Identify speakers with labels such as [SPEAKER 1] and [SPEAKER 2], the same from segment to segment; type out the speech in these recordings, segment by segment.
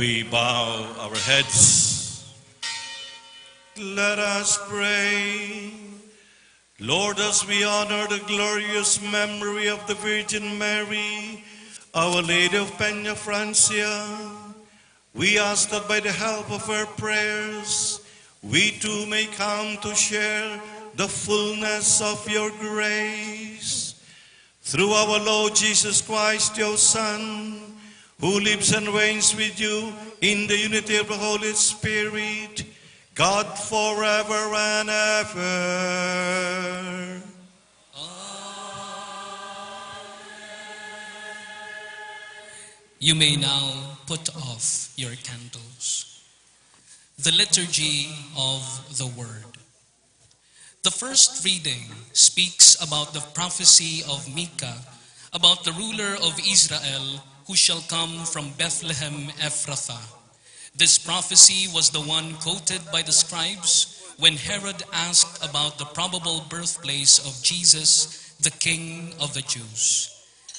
[SPEAKER 1] We bow our heads. Let us pray. Lord, as we honor the glorious memory of the Virgin Mary, Our Lady of Peña Francia, we ask that by the help of her prayers, we too may come to share the fullness of your grace. Through our Lord Jesus Christ, your Son, who lives and reigns with you in the unity of the Holy Spirit, God forever and ever.
[SPEAKER 2] You may now put off your candles. The Liturgy of the Word. The first reading speaks about the prophecy of Micah about the ruler of Israel who shall come from Bethlehem Ephrathah. This prophecy was the one quoted by the scribes when Herod asked about the probable birthplace of Jesus, the King of the Jews.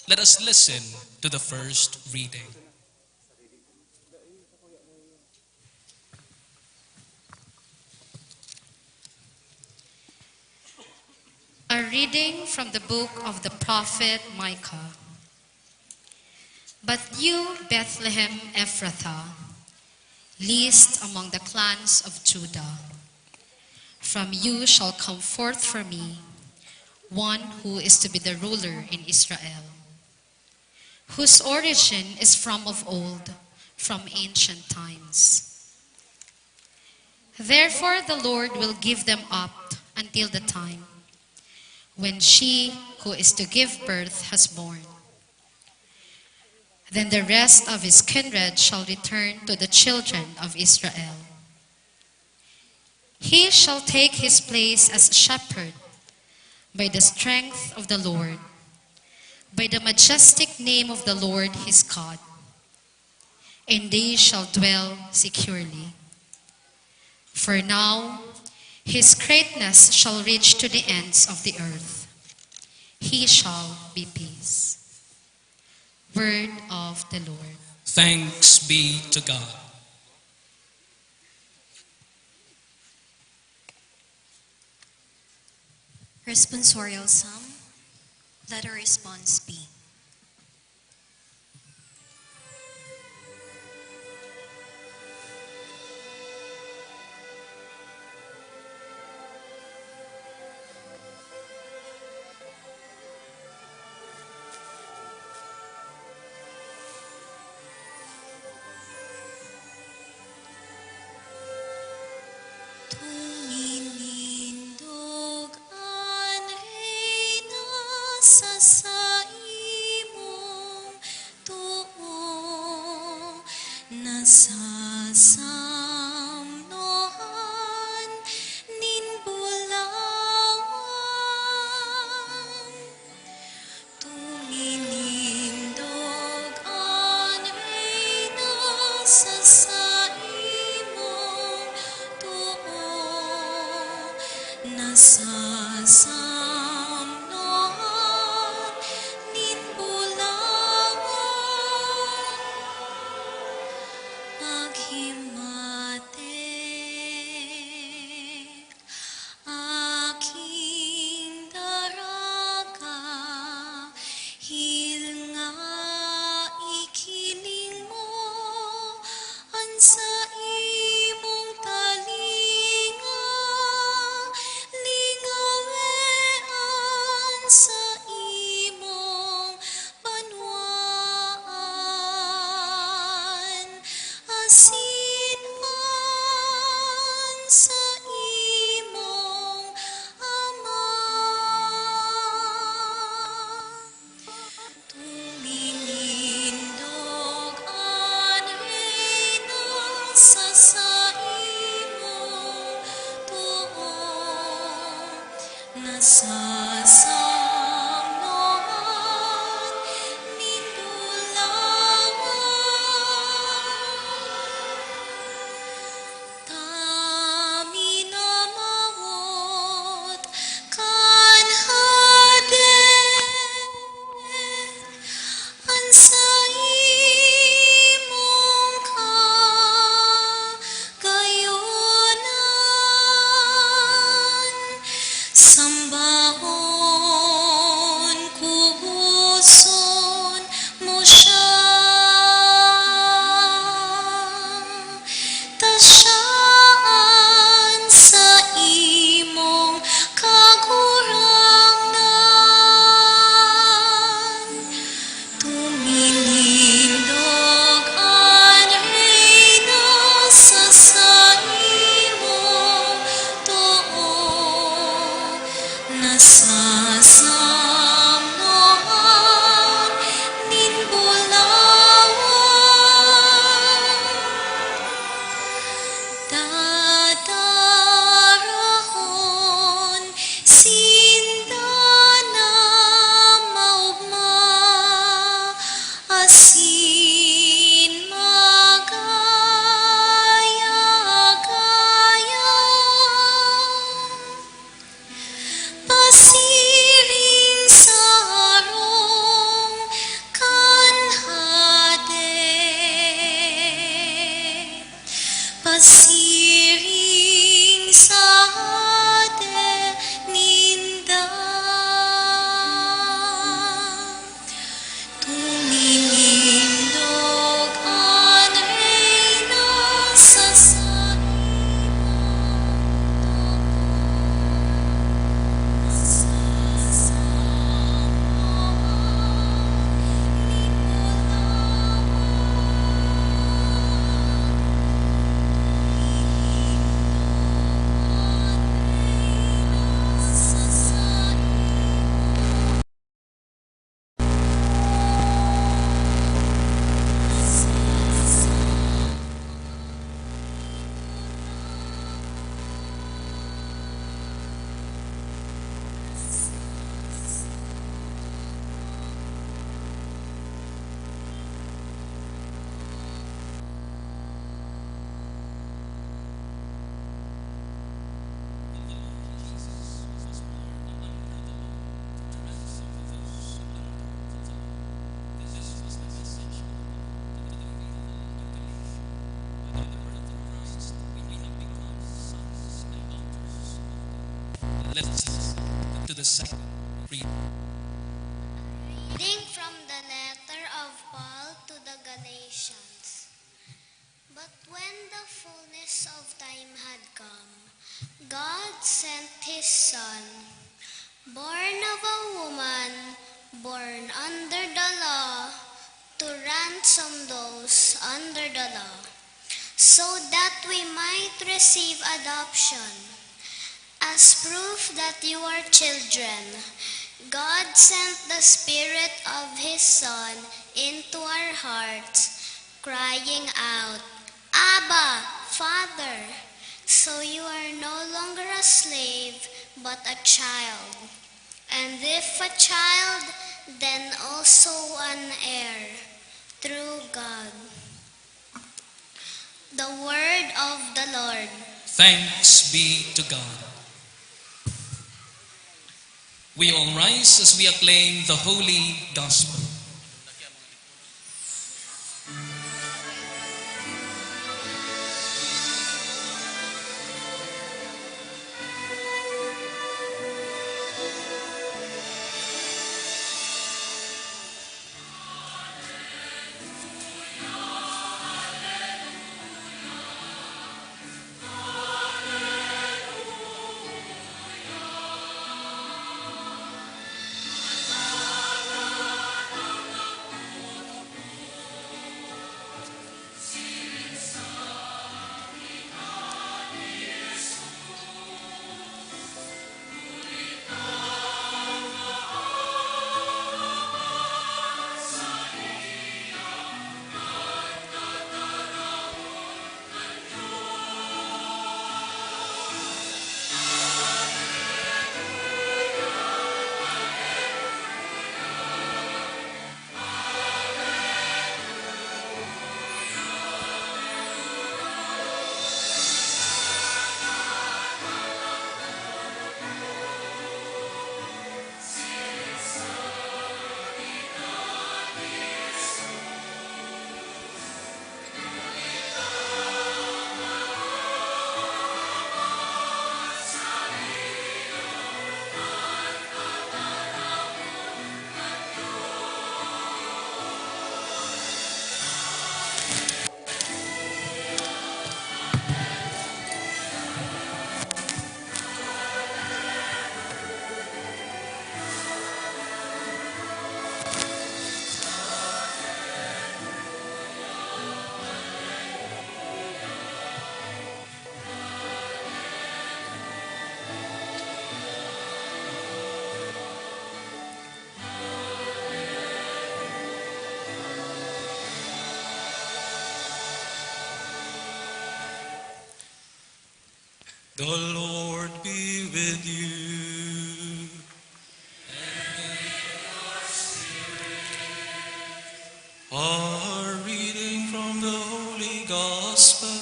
[SPEAKER 2] Let us listen to the first reading.
[SPEAKER 3] A reading from the book of the prophet Micah. But you, Bethlehem Ephrathah, least among the clans of Judah, from you shall come forth for me one who is to be the ruler in Israel, whose origin is from of old, from ancient times. Therefore the Lord will give them up until the time when she who is to give birth has born. Then the rest of his kindred shall return to the children of Israel. He shall take his place as shepherd by the strength of the Lord, by the majestic name of the Lord his God. And they shall dwell securely. For now his greatness shall reach to the ends of the earth. He shall be peace. Word of the Lord.
[SPEAKER 2] Thanks be to God.
[SPEAKER 4] Responsorial Psalm. Let our response be. Sasamnoan nindulawan kami namawot kan haden an sa imong kagayonan sambahon kuhuson mo siya tasyaan sa imong kagurangan tumilindog ang reyna sa imong tuo nasasamnoan nin bulawan dadarahon sindana maugma asin magaya-gaya pasiring sarong kan hade pasiring sade ninda tumilindog ang reyna sa
[SPEAKER 2] Let's listen to the second reading.
[SPEAKER 5] Reading from the letter of Paul to the Galatians. But when the fullness of time had come, God sent his Son, born of a woman, born under the law, to ransom those under the law, so that we might receive adoption. As proof that you are children, God sent the Spirit of His Son into our hearts, crying out, Abba, Father. So you are no longer a slave, but a child. And if a child, then also an heir, through God. The word of the Lord.
[SPEAKER 2] Thanks be to God. We all rise as we acclaim the Holy Gospel.
[SPEAKER 1] The Lord be with you. A reading from the Holy Gospel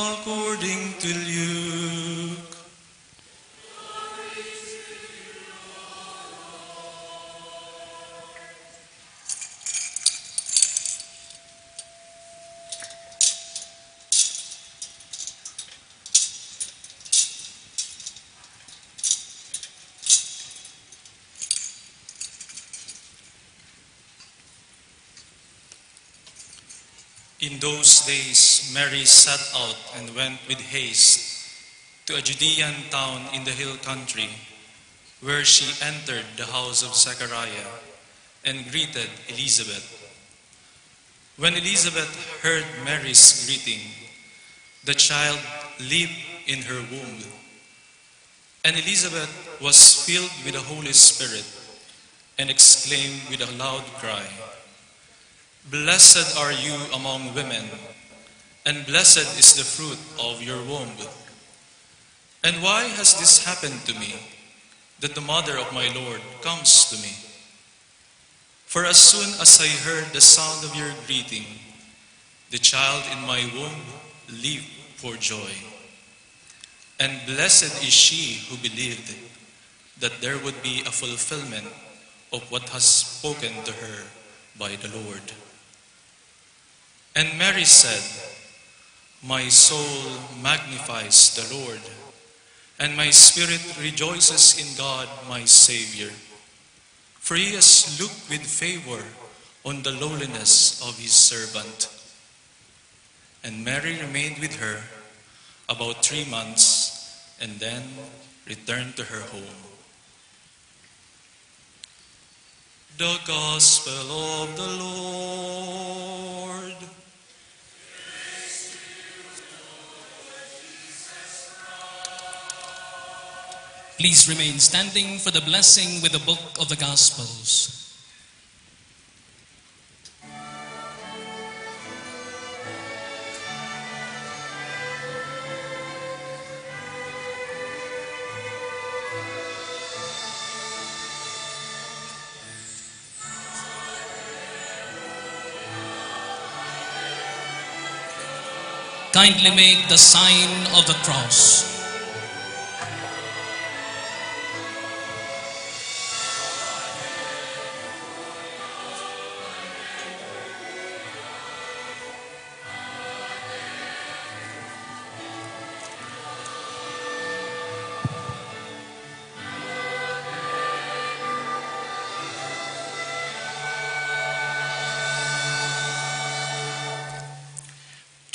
[SPEAKER 1] according to Luke. In those days, Mary set out and went with haste to a Judean town in the hill country, where she entered the house of Zechariah and greeted Elizabeth. When Elizabeth heard Mary's greeting, the child leaped in her womb, and Elizabeth was filled with the Holy Spirit and exclaimed with a loud cry, "Blessed are you among women, and blessed is the fruit of your womb. And why has this happened to me, that the mother of my Lord comes to me? For as soon as I heard the sound of your greeting, the child in my womb leaped for joy. And blessed is she who believed that there would be a fulfillment of what has spoken to her by the Lord." And Mary said, "My soul magnifies the Lord, and my spirit rejoices in God my Savior. For he has looked with favor on the lowliness of his servant." And Mary remained with her about 3 months and then returned to her home. The Gospel of the Lord.
[SPEAKER 2] Please remain standing for the blessing with the book of the Gospels. Kindly make the sign of the cross.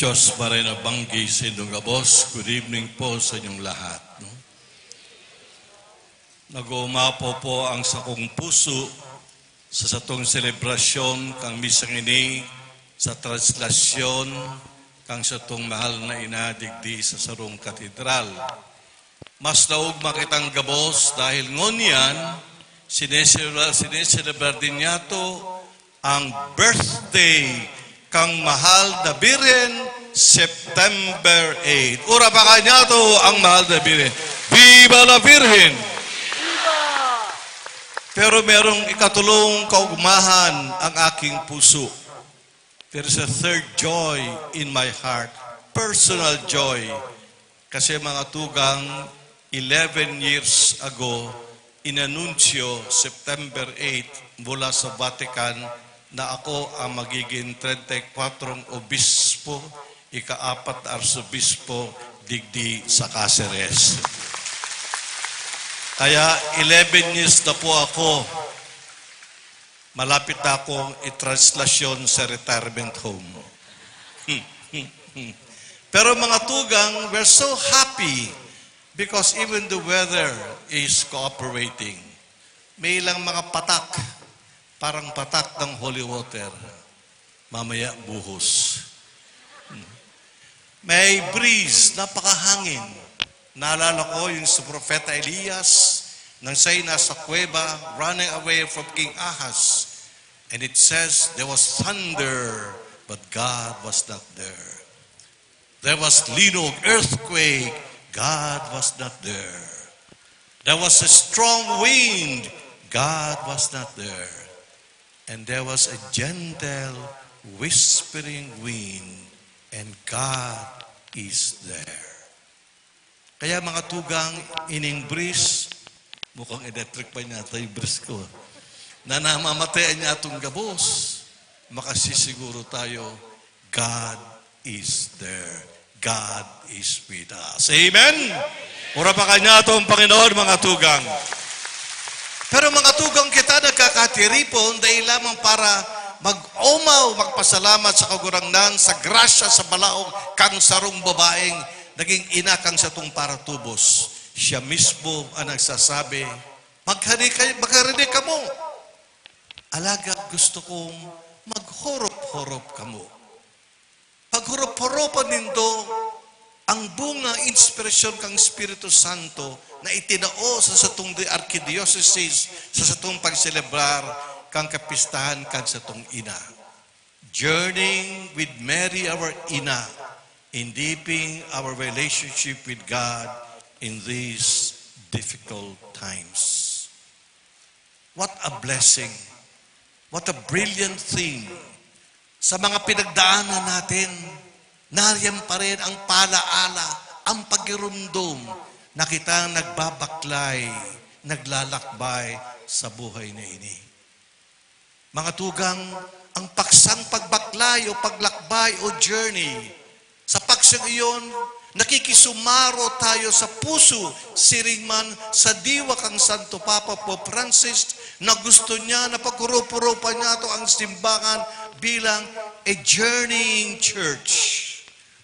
[SPEAKER 1] Diyos pa rin nabanggi sa inyong kabos. Good evening po sa inyong lahat. No? Nag-uumapo po ang sakong puso sa satong selebrasyon kang misang ini sa Traslacion kang satong mahal na inadigdi sa sarong katedral. Mas naug makitang gabos dahil ngonyan sineselebrar din niya to ang birthday kang mahal na Birhen, September 8. Ura pa kanya to ang mahal na Birhen. Viva la Virgen! Pero merong ikatulong kaugmahan ang aking puso. There is a third joy in my heart. Personal joy. Kasi mga tugang, 11 years ago, inanunsyo September 8 mula sa Vatican na ako ang magiging 34 obispo, ika-4 arsobispo, digdi sa Cáceres. Kaya 11 years na po ako, malapit na akong itranslasyon sa retirement home. Pero mga tugang, we're so happy because even the weather is cooperating. May ilang mga patak, parang patak ng holy water. Mamaya buhos. May breeze, napakahangin. Naalala ko yung sa Propeta Elias, nang siya'y nasa kuweba, running away from King Ahaz. And it says, there was thunder, but God was not there. There was linog, earthquake, God was not there. There was a strong wind. God was not there. And there was a gentle, whispering wind. And God is there. Kaya mga tugang, ining breeze, mukhang electric pa niya ito yung breeze ko. Na namamatayan niya itong gabos. Makasisiguro tayo, God is there. God is with us. Amen? Mura pa kanya itong Panginoon, mga tugang. Pero mga tugang kita nagkakatiripon dahil lamang para mag-umaw, magpasalamat sa kagurangnan, sa grasya, sa balaong, kang sarong babaeng, naging ina kang sa itong paratubos. Siya mismo ang nagsasabi, magkarinig ka mo. Alaga, gusto kong maghorop-horop ka mo. Paghorop-horopan nindo, ang bunga, inspirasyon kang Espiritu Santo na itinao sa satong archdiocese, sa satong pagselebrar, kang kapistahan, kang satong ina. Journeying with Mary, our ina, in deepening our relationship with God in these difficult times. What a blessing. What a brilliant thing. Sa mga pinagdaanan natin, nariyan pa rin ang palaala, ang pagirumdum na kitang nagbabaklay, naglalakbay sa buhay na ini. Mga tugang, ang paksang pagbaklay o paglakbay o journey, sa paksang iyon, nakikisumaro tayo sa puso, siringman sa diwa kang Santo Papa Pope Francis, na gusto niya na pagkurupurupan niya ito ang simbahan bilang a journeying church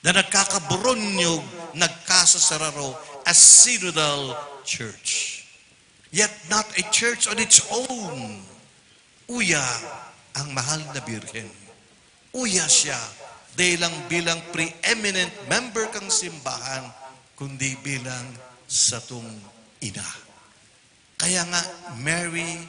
[SPEAKER 1] na nagkakaburonyog, nagkasasararo, a synodal church. Yet not a church on its own. Uya ang mahal na Birhen. Uya siya dahil lang bilang preeminent member kang simbahan, kundi bilang satong ina. Kaya nga, Mary,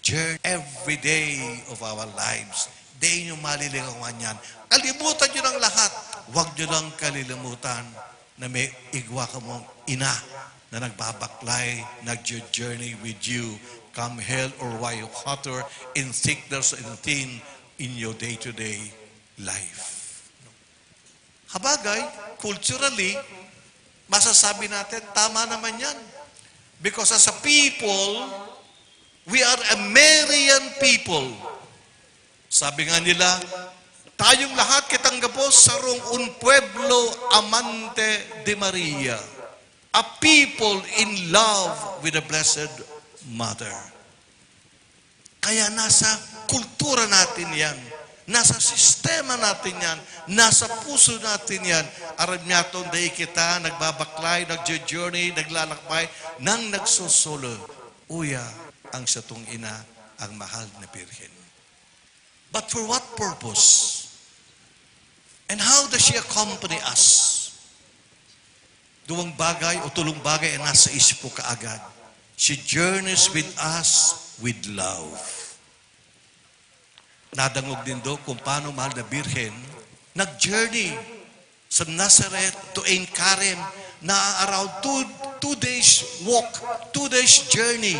[SPEAKER 1] journey every day of our lives. Di nyo maliligawan yan. Kalimutan nyo ng lahat. Huwag nyo lang kalilimutan na may igwa ka mong ina na nagbabaklay, nag-journey with you, come hell or high water, in thickness and thin, in your day-to-day life. Habagay, culturally, masasabi natin, tama naman yan. Because as a people, we are a Marian people. Sabi nga nila, tayong lahat kitang gapos sarong un pueblo amante de Maria. A people in love with the Blessed Mother. Kaya nasa kultura natin yan. Nasa sistema natin yan. Nasa puso natin yan. Aram niya itong dahi kita, nagbabaklay, nagjo-journey, naglalakbay, nang nagsusolo. Uya ang satong ina, ang mahal na Birhen. But for what purpose? And how does she accompany us? Duwang bagay o tulong bagay ang nasa isip ko kaagad. She journeys with us with love. Nadangog din do kung paano mahal na Birhen nag-journey sa Nazareth to Ein Karem na around 2 days walk, 2 days journey.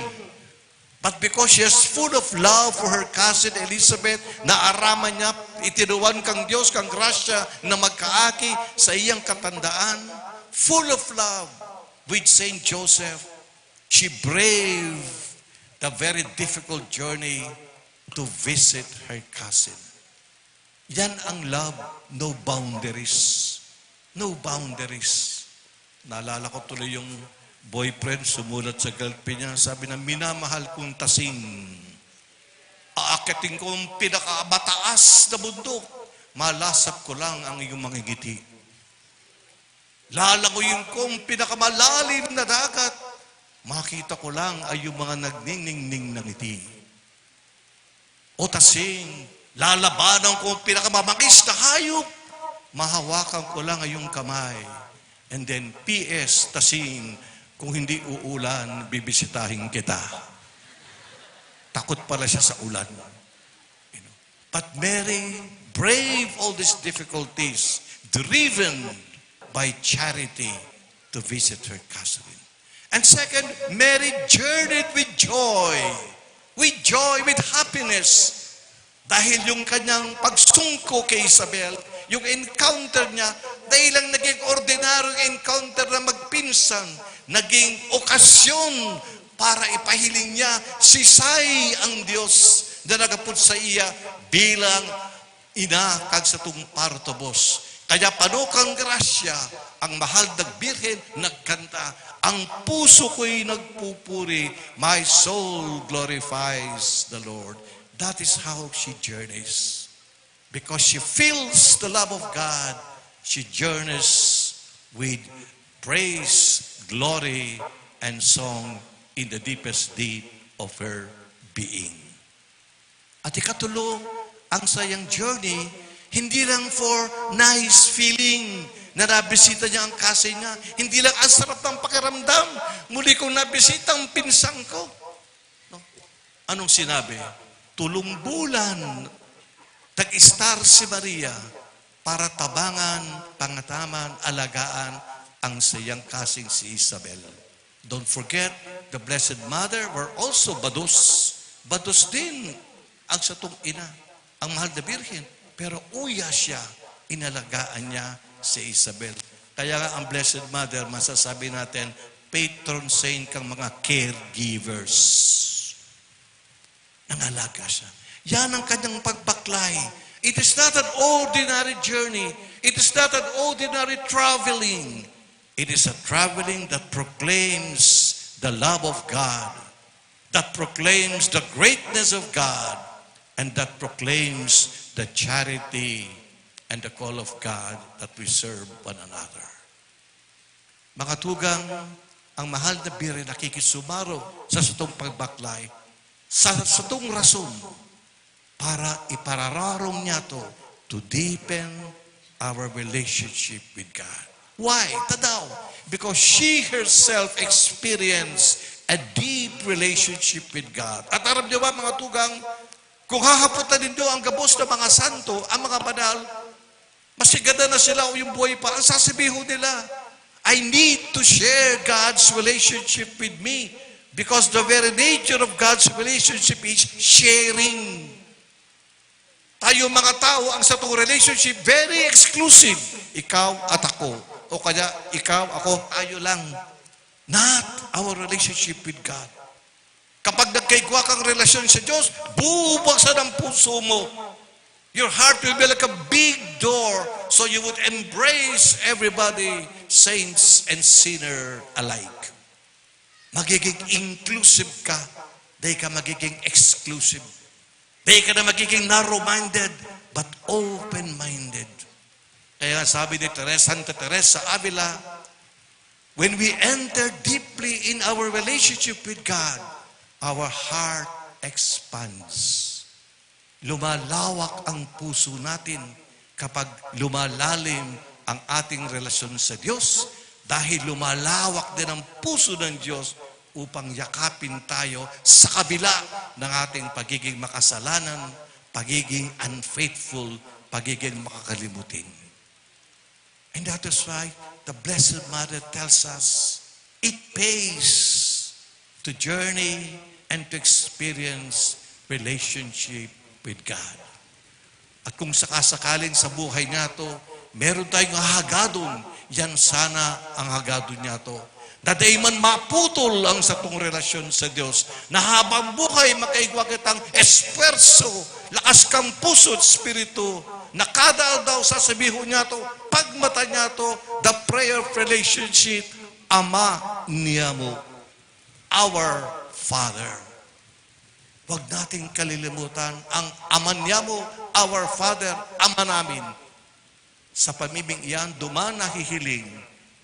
[SPEAKER 1] But because she is full of love for her cousin Elizabeth, naaraman niya, itinuwan kang Diyos, kang grasya na magkaaki sa iyang katandaan, full of love with Saint Joseph, she braved the very difficult journey to visit her cousin. Yan ang love, no boundaries. No boundaries. Naalala ko tuloy yung boyfriend, sumulat sa girlfriend niya, sabi na, minamahal kong tasing. Aakitin ko ang pinakamataas na bundok. Malasap ko lang ang iyong mga ngiti. Lalangoyin ko ang pinakamalalim na dagat. Makita ko lang ay yung mga nagniningning na ngiti. O tasing, lalabanan ko ang pinakamamangis na hayop. Mahawakan ko lang ay yung kamay. And then, P.S. tasing, kung hindi uulan, bibisitahin kita. Takot pala siya sa ulan. But Mary braved all these difficulties, driven by charity to visit her Catherine. And second, Mary journeyed with joy. With joy, with happiness. Dahil yung kanyang pagsungko kay Isabel, yung encounter niya, dahil lang naging ordinaryong encounter na magpinsan, naging okasyon para ipahiling niya sisay ang Diyos na nagapod sa iya bilang ina kag sa tung partobos. Kaya panukang grasya, ang mahal na birhen nagkanta, ang puso ko'y nagpupuri, my soul glorifies the Lord. That is how she journeys. Because she feels the love of God, she journeys with praise, glory, and song in the deepest deep of her being. At ikatulo, ang sayang journey, hindi lang for nice feeling na nabisita niya ang kasay niya. Hindi lang ang sarap ng pakiramdam. Muli kong nabisita ang pinsang ko. No? Anong sinabi? Tulong bulan, tag-star si Maria para tabangan, pangataman, alagaan ang sayang kasing si Isabel. Don't forget, the Blessed Mother were also bados. Bados din ang satong ina, ang mahal na birhen. Pero uya siya, inalagaan niya si Isabel. Kaya nga ang Blessed Mother, masasabi natin, patron saint kang mga caregivers. Nangalaga siya. Yan ang kanyang pagbaklay. It is not an ordinary journey. It is not an ordinary traveling. It is a traveling that proclaims the love of God, that proclaims the greatness of God, and that proclaims the charity and the call of God that we serve one another. Mga tugang, ang mahal na birhen nakikisumaro sa satong pagbaklay, sa satong rason, para iparararong niya to deepen our relationship with God. Why? Tadaw. Because she herself experienced a deep relationship with God. At aram niyo ba, mga tugang, kung hahaputan ninyo ang gabos ng mga santo, ang mga banal, masigada na sila o yung buhay pa, ang sasabihin nila, I need to share God's relationship with me because the very nature of God's relationship is sharing. Tayo mga tao, ang sa itong relationship, very exclusive. Ikaw at ako. O kaya, ikaw, ako, tayo lang. Not our relationship with God. Kapag nagkaigwa kang relasyon sa Diyos, bubuksan ang puso mo. Your heart will be like a big door so you would embrace everybody, saints and sinner alike. Magiging inclusive ka, dahil ka magiging exclusive. Dahil ka na magiging narrow-minded, but open-minded. Kaya sabi ni Santa Teresa Avila, when we enter deeply in our relationship with God, our heart expands. Lumalawak ang puso natin kapag lumalalim ang ating relasyon sa Diyos dahil lumalawak din ang puso ng Diyos upang yakapin tayo sa kabila ng ating pagiging makasalanan, pagiging unfaithful, pagiging makakalimutin. And that is why the Blessed Mother tells us it pays to journey and to experience relationship with God. At kung sakasakaling sa buhay niya to, meron tayong hagadon, yan sana ang hagadon niya to. Na di man maputol ang satong relasyon sa Diyos, na habang buhay makaigwa kitang esperso, lakas kang puso at spiritu, na kada daw sasabihin niya to, pagmata niya to, the prayer of relationship, Ama niya mo, our Father. Huwag nating kalilimutan ang Ama niya mo, our Father, Ama namin. Sa pamiming iyan, duman nahihiling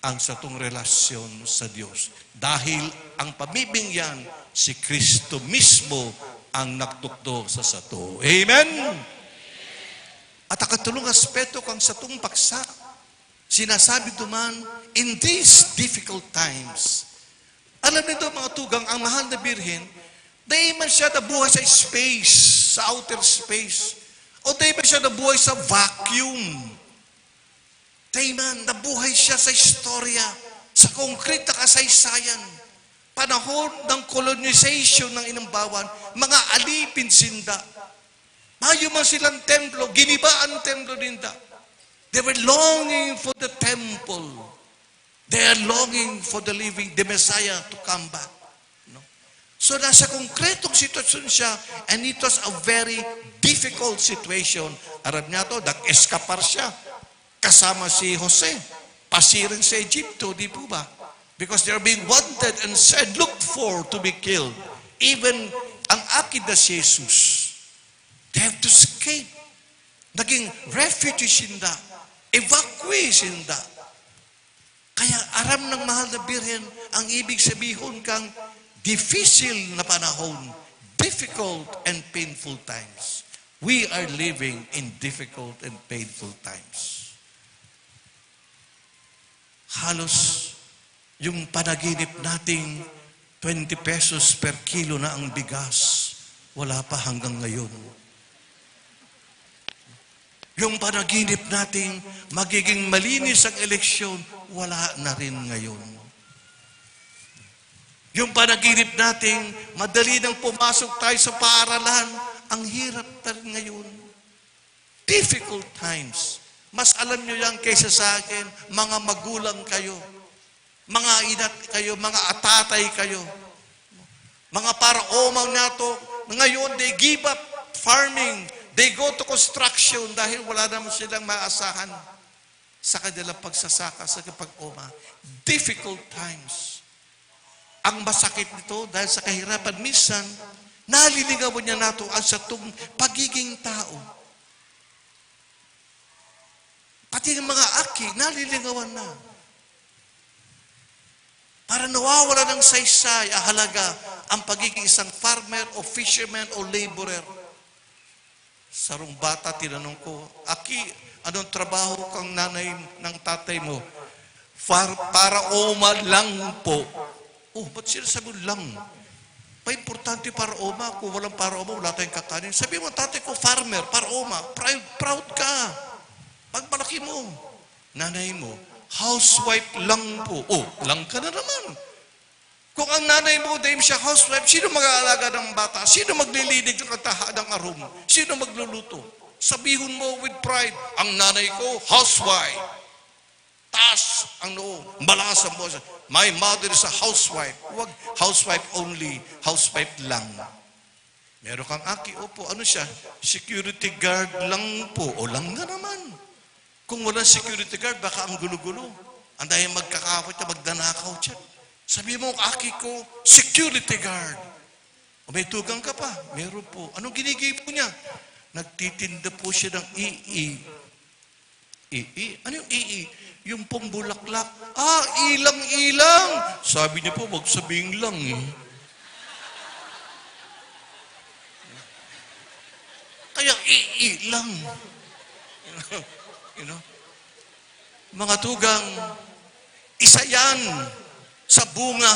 [SPEAKER 1] ang satong relasyon sa Diyos. Dahil ang pamiming yan, si Kristo mismo ang nagtukdo sa sato. Amen? At ang katulong aspeto kang satong paksa, sinasabi duman, in these difficult times, alam nito mga tugang, ang mahal na birhen, dahil man siya nabuhay sa space, sa outer space, o dahil man siya nabuhay sa vacuum, dahil man nabuhay siya sa istorya, sa concrete na kasaysayan, panahon ng colonization ng Inambawan, mga alipin sinda. Mayo man silang templo, ginibaan ang templo ninda. They were longing for the temple. They are longing for the Messiah to come back. No? So nasa konkretong sitwasyon siya, and it was a very difficult situation. Aram niya to, nag-escapar siya. Kasama si Jose. Pasirin sa Egypto, di po ba? Because they are being wanted and said, looked for to be killed. Even ang akid na si Jesus, they have to escape. Naging refugee sinda. Evacuee sinda. Kaya aram ng mahal na Birhen, ang ibig sabihin kang difficile na panahon, difficult and painful times. We are living in difficult and painful times. Halos yung panaginip nating 20 pesos per kilo na ang bigas, wala pa hanggang ngayon. Yung panaginip nating magiging malinis ang eleksyon, wala na rin ngayon. Yung panaginip nating madali nang pumasok tayo sa paaralan, ang hirap na rin ngayon. Difficult times. Mas alam nyo yan kaysa sa akin, mga magulang kayo. Mga inat kayo, mga atatay kayo. Mga paraomaw nato, ngayon they give up farming. They go to construction dahil wala naman silang maasahan sa kanilang pagsasaka, sa pag-oma. Difficult times. Ang masakit nito dahil sa kahirapan, minsan, naliligawan niya nato ang sa pagiging tao. Pati ng mga aki, naliligawan na. Para nawawala ng saysay, halaga ang pagiging isang farmer o fisherman o laborer. Sarong bata, tinanong ko, Aki, anong trabaho kang nanay ng tatay mo? Para oma lang po. Oh, ba't sinasabi lang? Pa importante para oma. Kung walang para oma, wala tayong kakanin. Sabi mo, tatay ko, farmer, para oma. Proud ka. Pag malaki mo. Nanay mo, housewife lang po. Oh, lang ka na naman. Kung ang nanay mo, dahil siya housewife, sino mag-aalaga ng bata? Sino maglilinig ng taha ng arum? Sino magluluto? Sabihon mo with pride, ang nanay ko, housewife. Taas ang noo, malakas ang boses. My mother is a housewife. Huwag housewife only, housewife lang. Meron kang aki, opo, ano siya? Security guard lang po. O lang nga naman. Kung walang security guard, baka ang gulo-gulo. Ang dahil magkakawat niya, magdanakaw siya. Sabi mo, aki ko, security guard. O may tugang ka pa? Meron po. Anong ginigibo niya? Nagtitinda po siya ng ii. Ii? Ano yung ii? Yung pong bulaklak. Ah, ilang-ilang. Sabi niya po, wag sabing lang eh. Kaya ii lang. You know? Mga tugang, isa yan sa bunga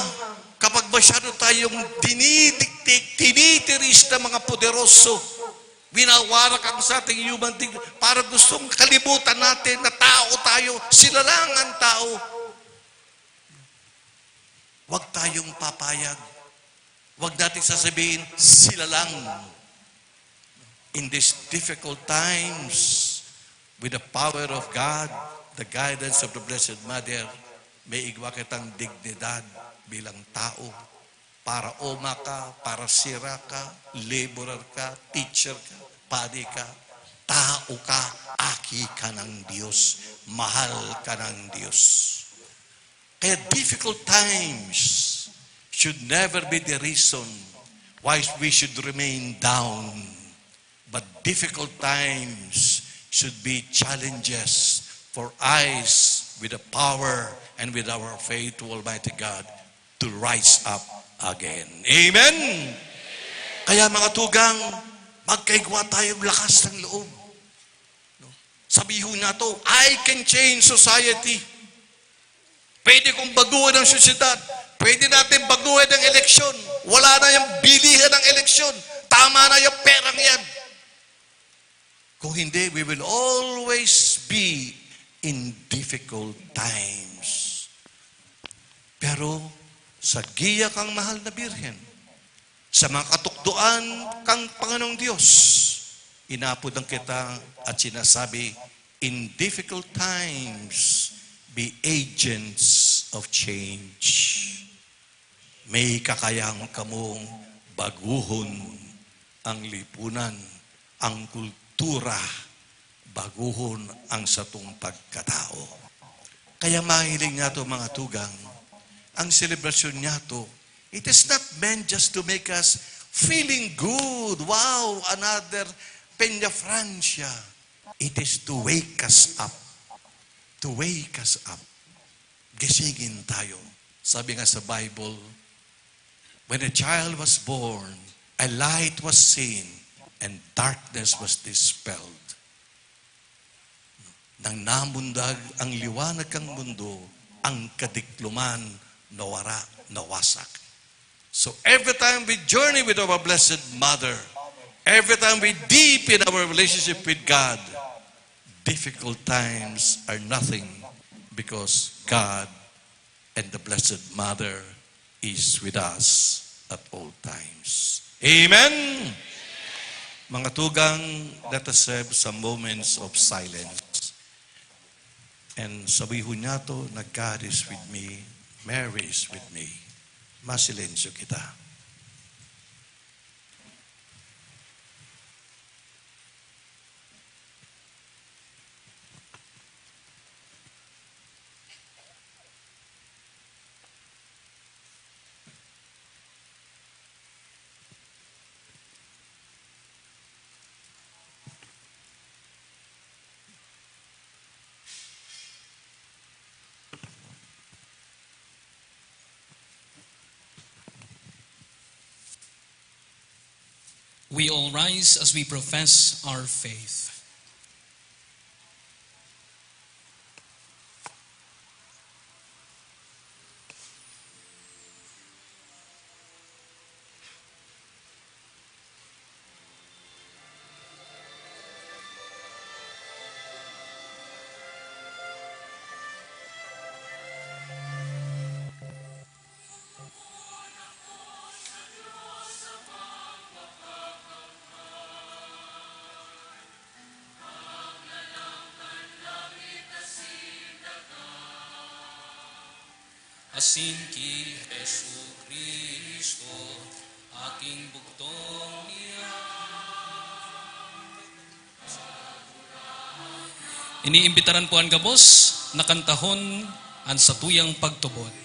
[SPEAKER 1] kapag masyado tayong dinidiktik, tinitiris na mga poderoso, winawarak ang sa ating human thing para gustong kalimutan natin na tao tayo, sila lang ang tao. Huwag tayong papayag. Huwag natin sasabihin, sila lang. In these difficult times, with the power of God, the guidance of the Blessed Mother, may igwa kitang dignidad bilang tao. Para oma ka, para sira ka, laborer ka, teacher ka, padi ka, tao ka, aki ka ng Diyos, mahal ka ng Diyos. Kaya difficult times should never be the reason why we should remain down. But difficult times should be challenges for us with the power and with our faith to Almighty God to rise up again. Amen? Kaya mga tugang, magkaigwa tayong lakas ng loob. Sabihin na to, I can change society. Pwede kong baguhin ang sosyedad. Pwede natin baguhin ang eleksyon. Wala na yung bilihan ng eleksyon. Tama na yung perang yan. Kung hindi, we will always be in difficult times. Pero sa giya kang mahal na birhen, sa mga katukduan kang Panginoong Diyos, inapod ang kita at sinasabi, in difficult times, be agents of change. May kakayang kamong baguhon ang lipunan, ang kultura, baguhon ang satong pagkatao. Kaya mahiling nga to mga tugang, ang selebrasyon niya to, it is not meant just to make us feeling good. Wow, another Peña Francia. It is to wake us up. To wake us up. Gisingin tayo. Sabi nga sa Bible, when a child was born, a light was seen, and darkness was dispelled. Nang namundag ang liwanag ng mundo, ang kadikluman nawara, nawasak. So every time we journey with our Blessed Mother, every time we deepen our relationship with God, difficult times are nothing because God and the Blessed Mother is with us at all times. Amen? Mga tugang, let us have some moments of silence. And sabihin niya to na God is with me, Mary is with me. Masilensyo kita.
[SPEAKER 2] We all rise as we profess our faith. Asin ki Jesu Kristo, aking bugtong niya. Iniimbitaran po ang gabos na kantahon ang satuyang pagtubod.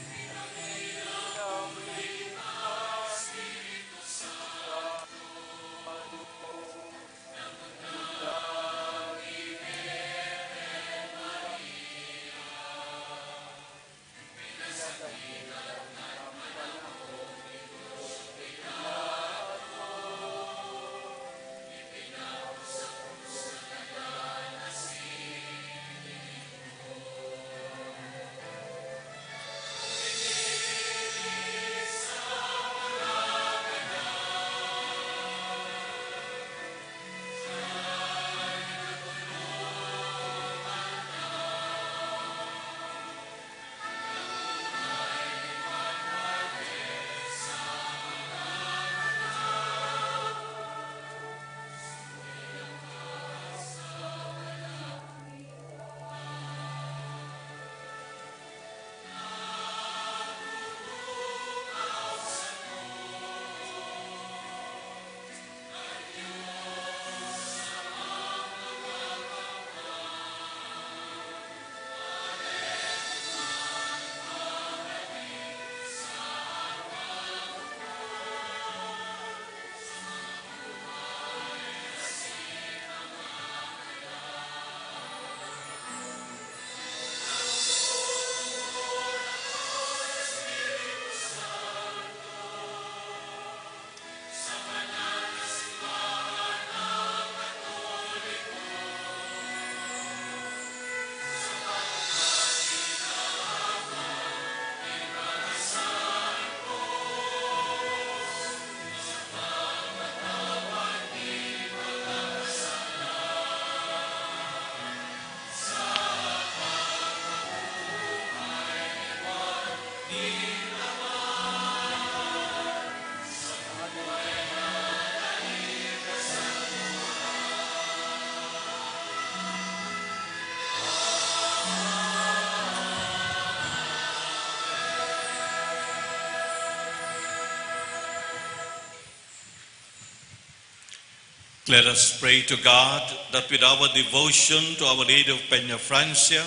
[SPEAKER 1] Let us pray to God that with our devotion to Our Lady of Peña Francia,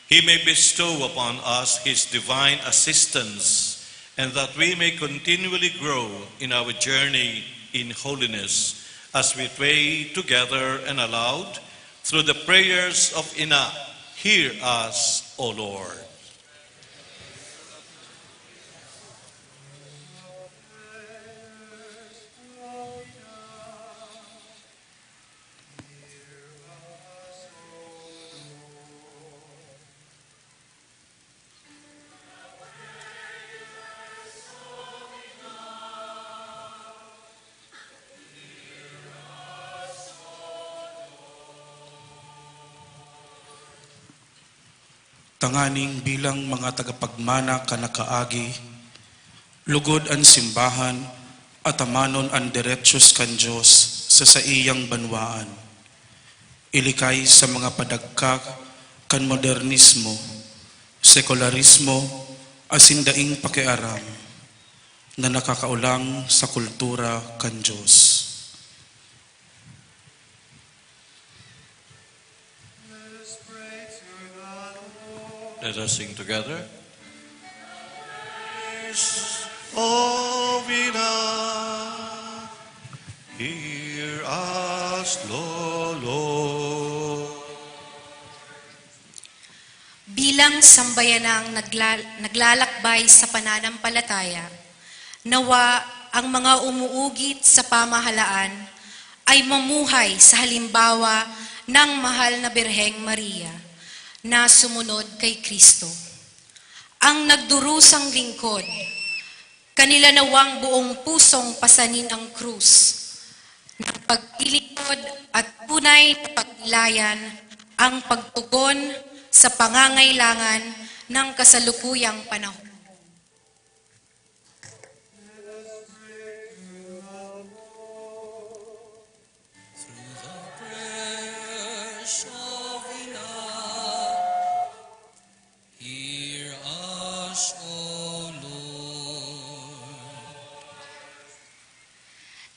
[SPEAKER 1] He may bestow upon us His divine assistance, and that we may continually grow in our journey in holiness, as we pray together and aloud through the prayers of Ina. Hear us, O Lord.
[SPEAKER 6] Tanganing bilang mga tagapagmana kanakaagi, lugod ang simbahan at amanon ang derechos kan Diyos sa iyang banwaan. Ilikay sa mga padagkak kan modernismo, sekularismo, asindaing pakiaram na nakakaulang sa kultura kan Diyos.
[SPEAKER 1] Let us sing together. Oh, Vina, hear us, Lord.
[SPEAKER 7] Bilang sambayanang naglalakbay sa pananampalataya, nawa ang mga umuugit sa pamahalaan ay mamuhay sa halimbawa ng mahal na Birheng Maria na sumunod kay Kristo. Ang nagdurusang lingkod, kanila nawang buong pusong pasanin ang krus, ng pag-ilikod at tunay na pagnilayan ang pagtugon sa pangangailangan ng kasalukuyang panahon.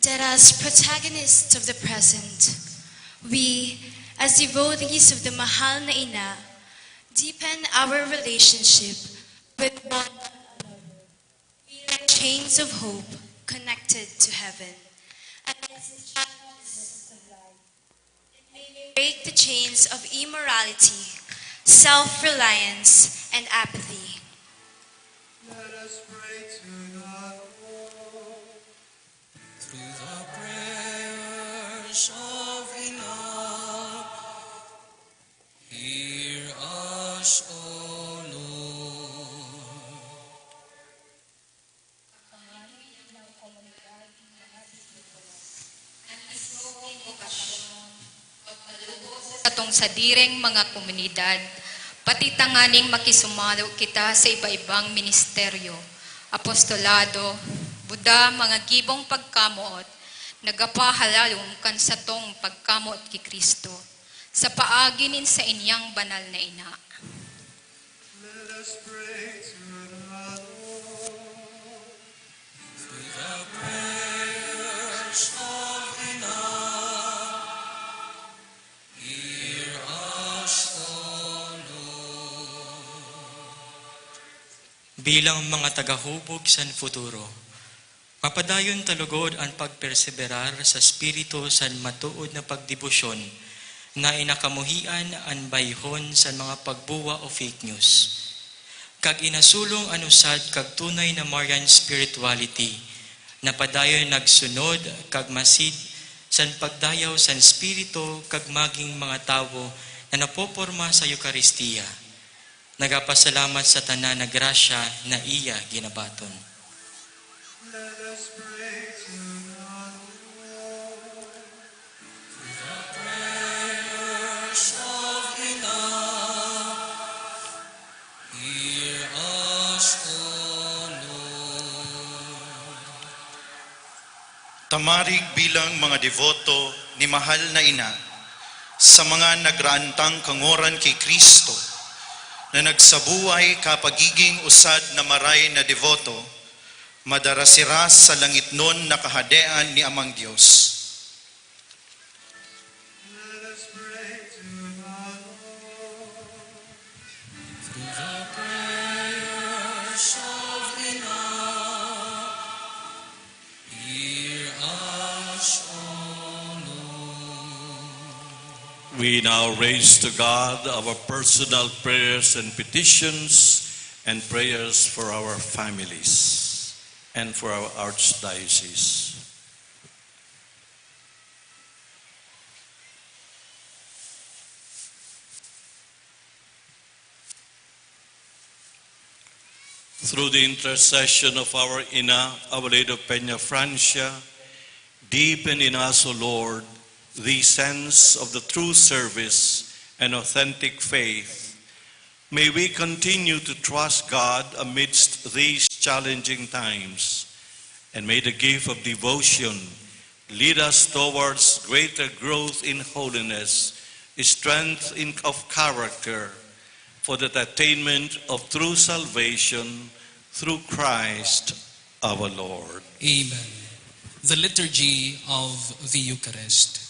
[SPEAKER 8] That as protagonists of the present, we, as devotees of the Mahal na Ina, deepen our relationship with one another via chains of hope connected to heaven. And as channels of life, it may break the chains of immorality, self-reliance, and apathy.
[SPEAKER 1] Let us pray to God.
[SPEAKER 2] Through the prayers of Ina, hear us, O Lord.
[SPEAKER 3] Atong sa direng mga komunidad, pati tanganing makisumalo kita sa iba-ibang ministeryo, apostolado, Buddha, mga gibong pagkamuot, nagapahalalong kan sa tong pagkamuot ki Kristo, sa paaginin sa inyang banal na Ina.
[SPEAKER 1] Let us pray to God.
[SPEAKER 2] Through the prayers of Ina, hear us, O Lord.
[SPEAKER 9] Bilang mga tagahubog sa futuro, mapadayon talugod ang pagperseverar sa spirito sa matuod na pagdibusyon na inakamuhian ang bayhon sa mga pagbuwa o fake news. Kag inasulong anusad kag tunay na Marian spirituality na padayon nagsunod kag masid san pagdayaw san spirito kag maging mga tawo na napoporma sa Eucharistia. Nagapasalamat sa tanan na grasya na iya ginabaton.
[SPEAKER 1] Let us pray to God.
[SPEAKER 2] Through the prayers of Ina, hear us, O Lord.
[SPEAKER 10] Tamarig bilang mga devoto ni Mahal na Ina sa mga nagraantang kangoran kay Kristo na nagsabuhay kapagiging usad na maray na devoto, madarasiras sa langit nun na kahadean ni Amang Diyos.
[SPEAKER 1] Let us pray to the Lord.
[SPEAKER 2] Through the prayers of Enoch, hear us, O Lord.
[SPEAKER 1] We now raise to God our personal prayers and petitions and prayers for our families and for our archdiocese. Through the intercession of our Ina, Our Lady of Peña Francia, deepen in us, O Lord, the sense of the true service and authentic faith. May we continue to trust God amidst these challenging times, and may the gift of devotion lead us towards greater growth in holiness, strength of character, for the attainment of true salvation through Christ our Lord.
[SPEAKER 2] Amen. The Liturgy of the Eucharist.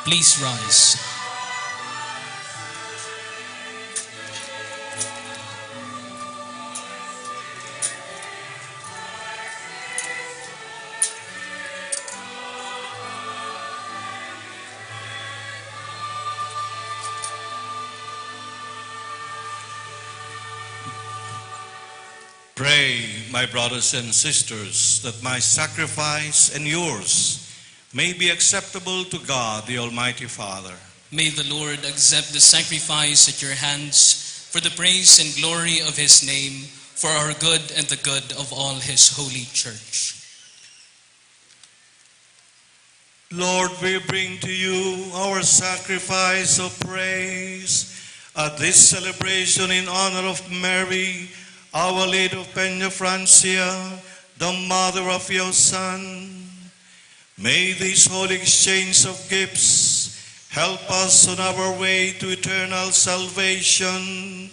[SPEAKER 2] Please rise.
[SPEAKER 1] Pray, my brothers and sisters, that my sacrifice and yours may be acceptable to God, the Almighty Father.
[SPEAKER 2] May the Lord accept the sacrifice at your hands for the praise and glory of his name, for our good and the good of all his holy church.
[SPEAKER 1] Lord, we bring to you our sacrifice of praise at this celebration in honor of Mary, Our Lady of Peña Francia, the mother of your Son. May this holy exchange of gifts help us on our way to eternal salvation.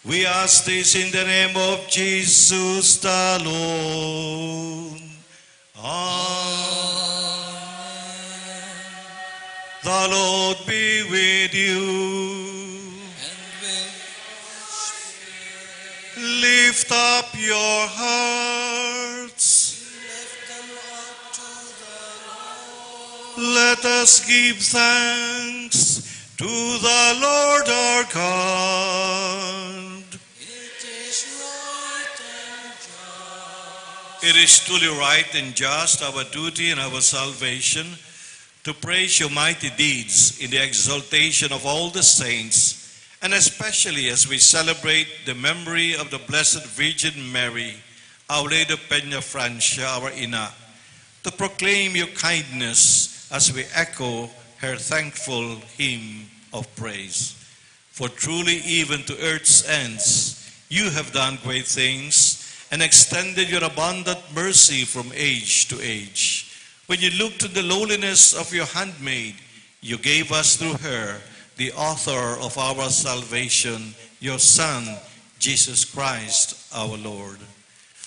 [SPEAKER 1] We ask this in the name of Jesus the Lord. Amen. The Lord be with you. Lift up your hearts. Let us give thanks to the Lord our God. It is truly right and just, our duty and our salvation, to praise your mighty deeds in the exaltation of all the saints, and especially as we celebrate the memory of the Blessed Virgin Mary, Our Lady of Peña Francia, our Ina, to proclaim your kindness as we echo her thankful hymn of praise. For truly even to earth's ends you have done great things and extended your abundant mercy from age to age. When you looked to the lowliness of your handmaid, you gave us through her the author of our salvation, your Son, Jesus Christ, our Lord.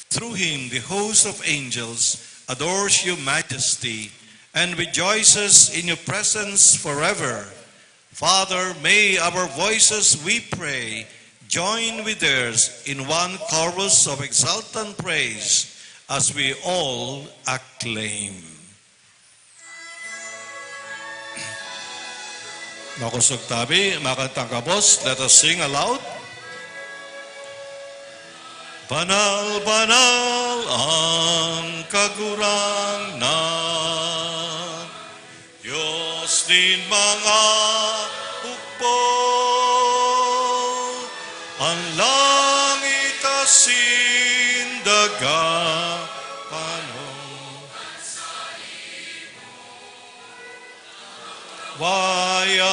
[SPEAKER 1] Through him, the host of angels adores your majesty and rejoices in your presence forever. Father, may our voices, we pray, join with theirs in one chorus of exultant praise as we all acclaim. Makusog tabi, makatangkabos, let us sing aloud. Banal, banal ang kagurangan, Diyos din mga hukbo, ang langit asin daga, Wayan,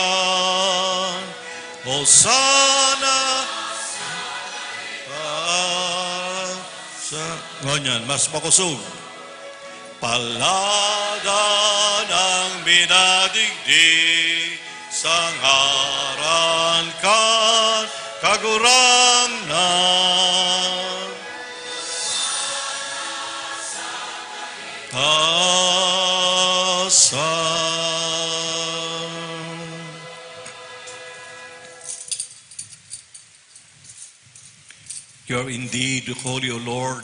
[SPEAKER 1] Hosanna, ngonyan, mas makusog. Palada ng minadigdig sa ngaran kan kagurangan. You are indeed holy, O Lord,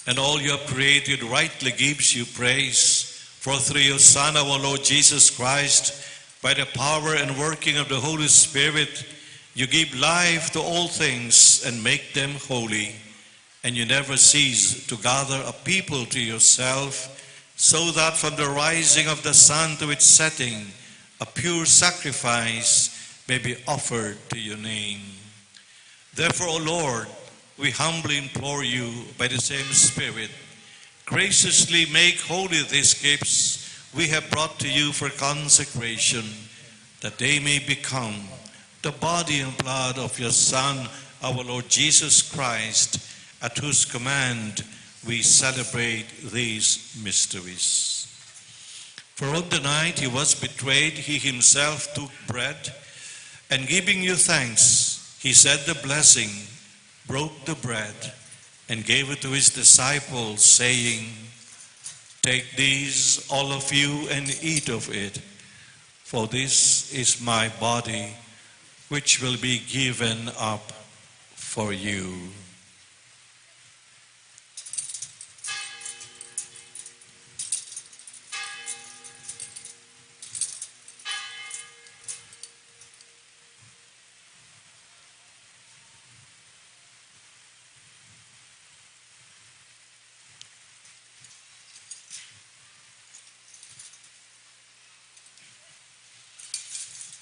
[SPEAKER 1] and all you have created rightly gives you praise. For through your Son, our Lord Jesus Christ, by the power and working of the Holy Spirit, you give life to all things and make them holy. And you never cease to gather a people to yourself, so that from the rising of the sun to its setting, a pure sacrifice may be offered to your name. Therefore, O Lord, we humbly implore you by the same Spirit, graciously make holy these gifts we have brought to you for consecration, that they may become the body and blood of your Son, our Lord Jesus Christ, at whose command we celebrate these mysteries. For on the night he was betrayed, he himself took bread, and giving you thanks, he said the blessing, broke the bread, and gave it to his disciples, saying, "Take these, all of you, and eat of it. For this is my body, which will be given up for you.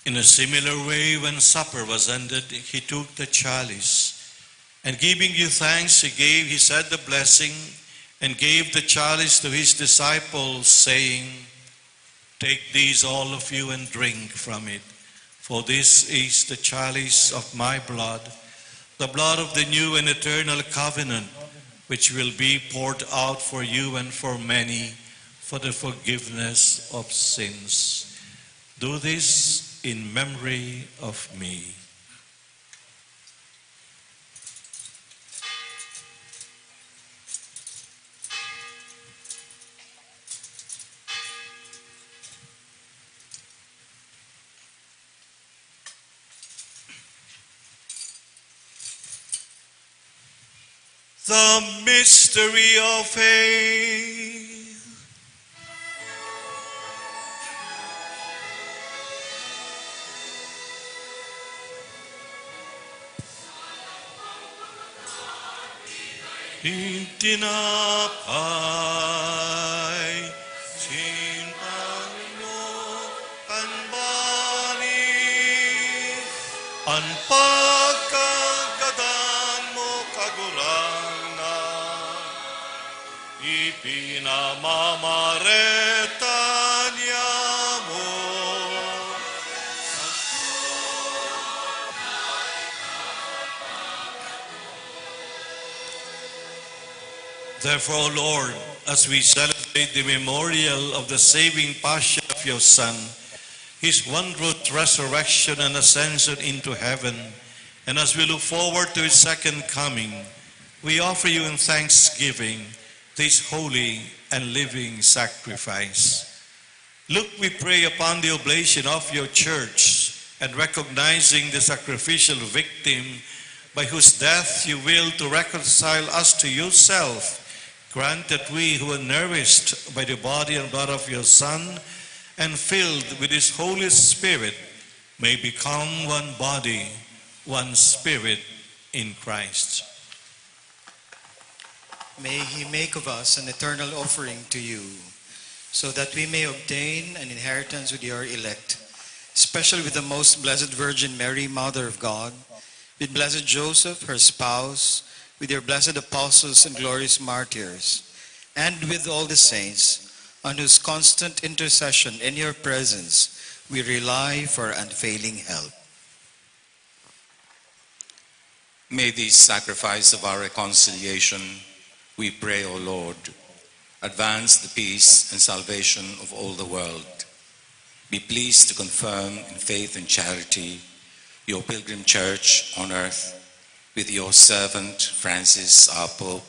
[SPEAKER 1] In a similar way, when supper was ended, he took the chalice, and giving you thanks, he said the blessing, and gave the chalice to his disciples, saying, "Take these, all of you, and drink from it, for this is the chalice of my blood, the blood of the new and eternal covenant, which will be poured out for you and for many for the forgiveness of sins. Do this in memory of me." The mystery of faith. Tinapay, sinang mo ang balik, ang pagkagadan mo kagurang na, ipinamamareta niya mo. Therefore, O Lord, as we celebrate the memorial of the saving passion of your Son, his wondrous resurrection and ascension into heaven, and as we look forward to his second coming, we offer you in thanksgiving this holy and living sacrifice. Look, we pray, upon the oblation of your church, and recognizing the sacrificial victim by whose death you will to reconcile us to yourself. Grant that we who are nourished by the body and blood of your Son and filled with his Holy Spirit may become one body, one spirit in Christ.
[SPEAKER 11] May he make of us an eternal offering to you, so that we may obtain an inheritance with your elect, especially with the most blessed Virgin Mary, Mother of God, with blessed Joseph, her spouse, with your blessed apostles and glorious martyrs, and with all the saints, on whose constant intercession in your presence we rely for unfailing help.
[SPEAKER 12] May this sacrifice of our reconciliation, we pray, O Lord, advance the peace and salvation of all the world. Be pleased to confirm in faith and charity your pilgrim church on earth, with your servant Francis, our Pope,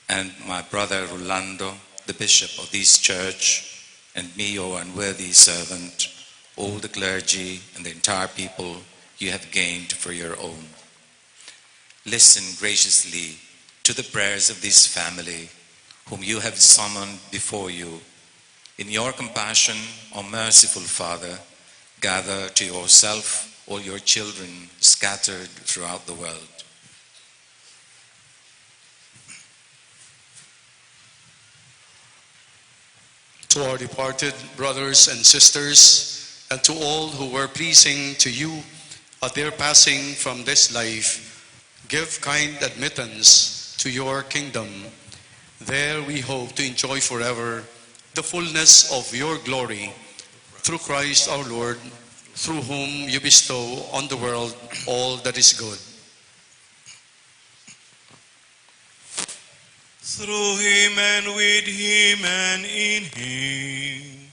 [SPEAKER 12] and my brother Rolando, the Bishop of this church, and me, your unworthy servant, all the clergy and the entire people you have gained for your own. Listen graciously to the prayers of this family, whom you have summoned before you. In your compassion, O merciful Father, gather to yourself all your children scattered throughout the world.
[SPEAKER 13] To our departed brothers and sisters, and to all who were pleasing to you at their passing from this life, give kind admittance to your kingdom. There we hope to enjoy forever the fullness of your glory, through Christ our Lord, through whom you bestow on the world all that is good.
[SPEAKER 1] Through him and with him and in him,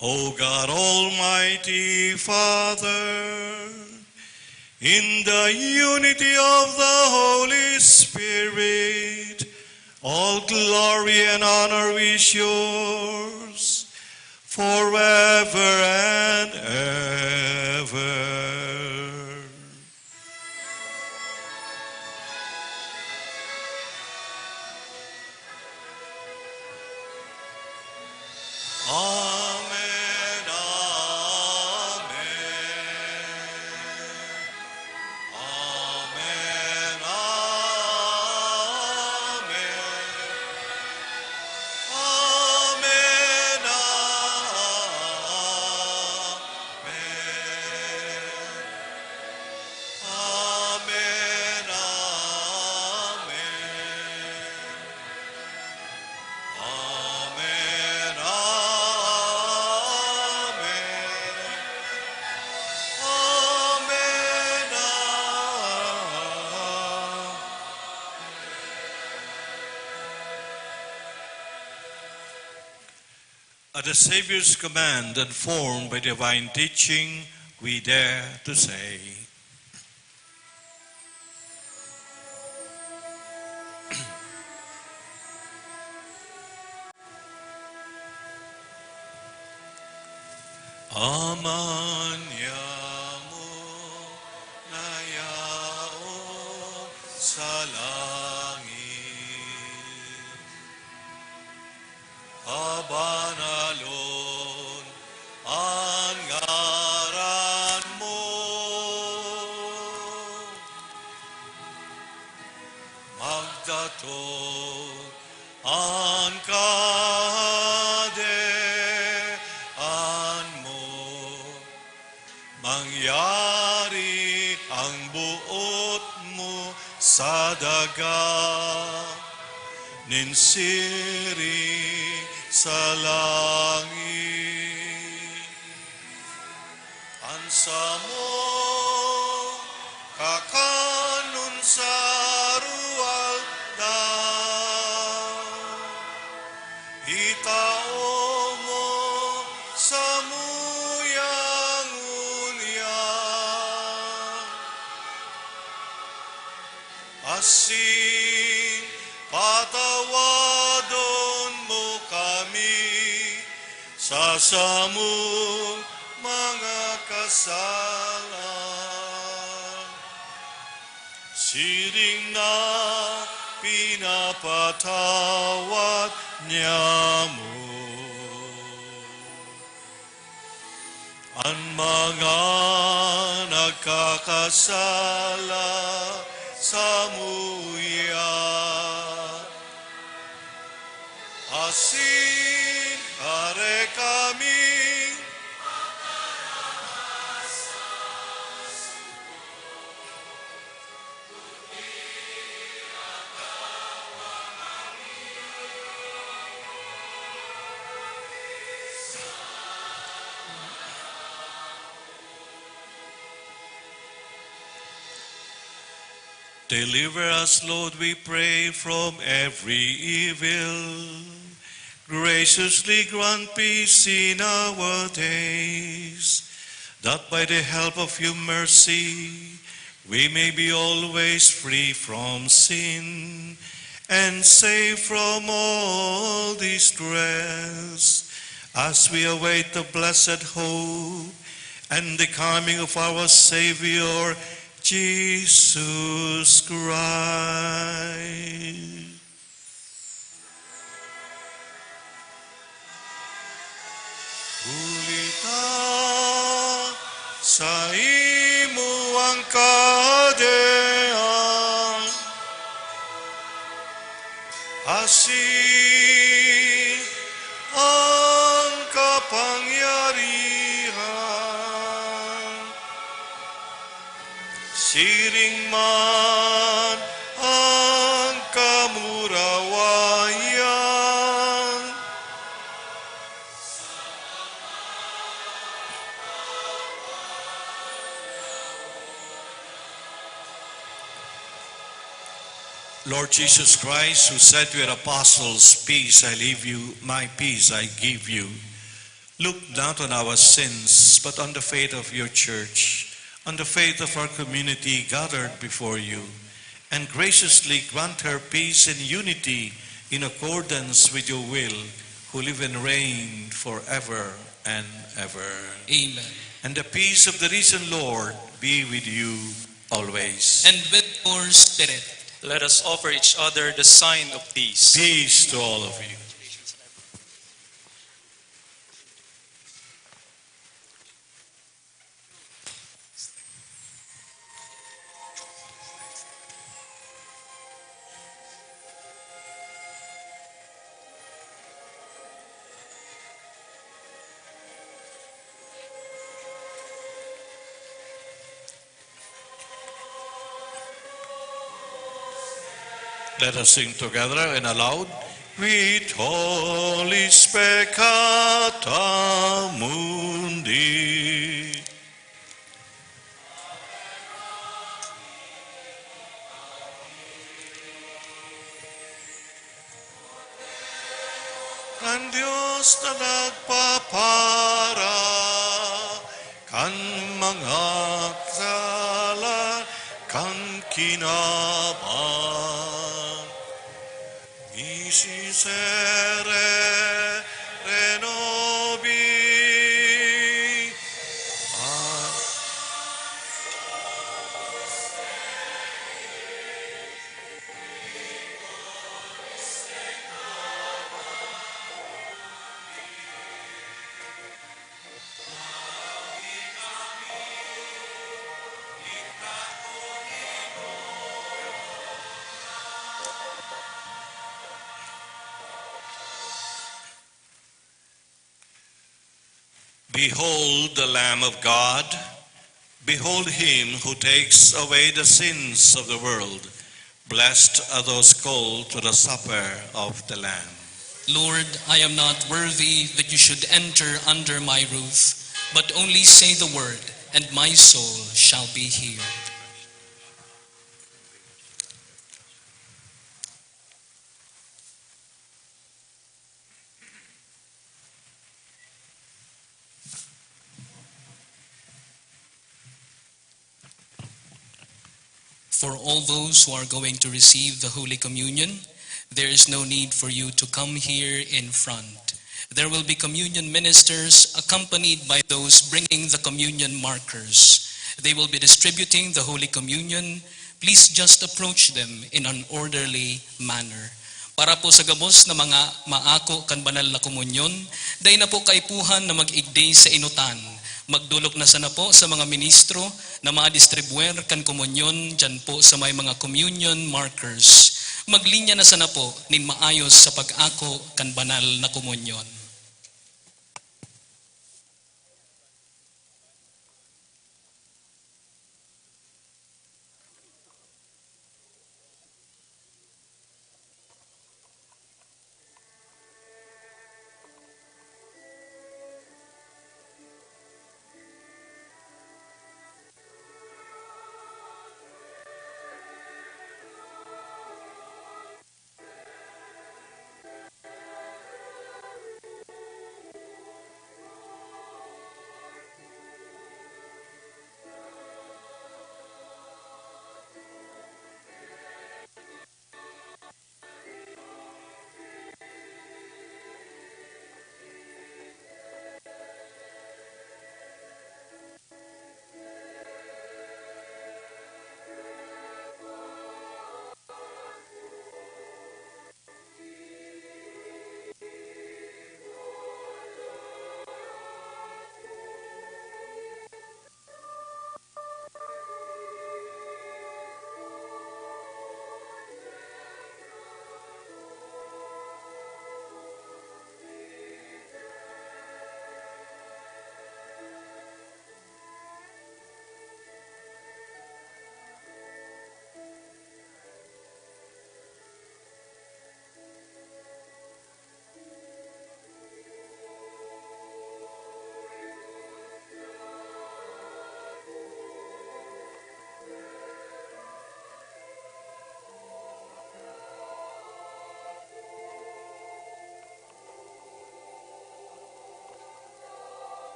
[SPEAKER 1] O God Almighty Father, in the unity of the Holy Spirit, all glory and honor is yours forever and ever. Amen, amen. Amen, amen. Amen, amen. Amen, amen. At the Savior's command and formed by divine teaching, we dare to say, Aman yamu nayao sa langit. Abanalon ang ngaran mo. Magdaton ang kahadean mo. Mangyari ang buot mo sa daga. Ninsiri sa langit. Ansa mo kakanon sa ruwal daw. Itao mo sa muyang unyang. Asin patawadon mo kami sa samong mga kasalan. Siring na pinapatawad niya mo. Ang mga nagkakasala sa muya. Asin are kami Deliver us, Lord, we pray, from every evil. Graciously grant peace in our days, that by the help of your mercy we may be always free from sin and safe from all distress, as we await the blessed hope and the coming of our Savior, Jesus Christ. Ulita sa imo ang kadehan, asin ang kapangyarihan. Siring man ang kamurawayan. Lord Jesus Christ, who said to your apostles, "Peace I leave you, my peace I give you," look not on our sins, but on the faith of your church, on the faith of our community gathered before you, and graciously grant her peace and unity in accordance with your will, who live and reign forever and ever.
[SPEAKER 2] Amen.
[SPEAKER 1] And the peace of the risen Lord be with you always.
[SPEAKER 2] And with your spirit.
[SPEAKER 9] Let us offer each other the sign of peace.
[SPEAKER 1] Peace to all of you. Let us sing together and aloud. With holy peccata mundi. Ang Diyos na nagpapara kan mga sala kan kinabang. Misisere renobi. Behold the Lamb of God. Behold him who takes away the sins of the world. Blessed are those called to the supper of the Lamb.
[SPEAKER 2] Lord, I am not worthy that you should enter under my roof, but only say the word, and my soul shall be healed. For all those who are going to receive the Holy Communion, there is no need for you to come here in front. There will be communion ministers accompanied by those bringing the communion markers. They will be distributing the Holy Communion. Please just approach them in an orderly manner. Para po sa gabos na mga maako kan banal na komunyon, day na po kaipuhan na mag-igday sa inutan. Magdulok na sana po sa mga ministro na ma-distribuer kan komunyon dyan po sa may mga communion markers. Maglinya na sana po nin maayos sa pag-ako kan banal na komunyon.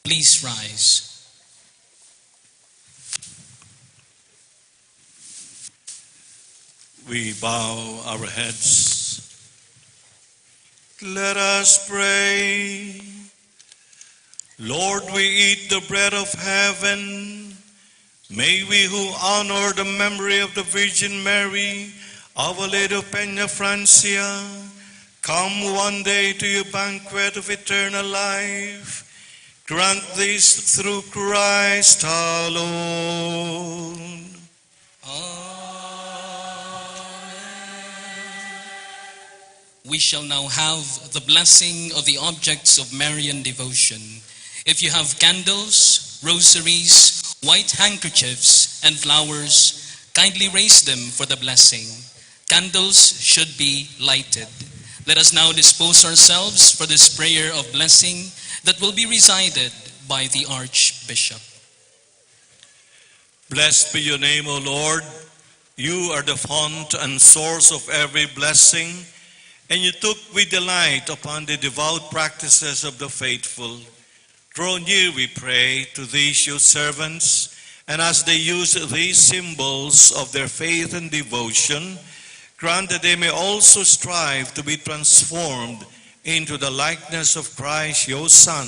[SPEAKER 2] Please rise.
[SPEAKER 1] We bow our heads. Let us pray. Lord, we eat the bread of heaven. May we who honor the memory of the Virgin Mary, Our Lady of Peña Francia, come one day to your banquet of eternal life. Grant this through Christ our Lord.
[SPEAKER 2] We shall now have the blessing of the objects of Marian devotion. If you have candles, rosaries, white handkerchiefs, and flowers, kindly raise them for the blessing. Candles should be lighted. Let us now dispose ourselves for this prayer of blessing that will be recited by the Archbishop.
[SPEAKER 1] Blessed be your name, O Lord. You are the fount and source of every blessing, and you took with delight upon the devout practices of the faithful. Draw near, we pray, to these your servants, and as they use these symbols of their faith and devotion, grant that they may also strive to be transformed into the likeness of Christ, your Son,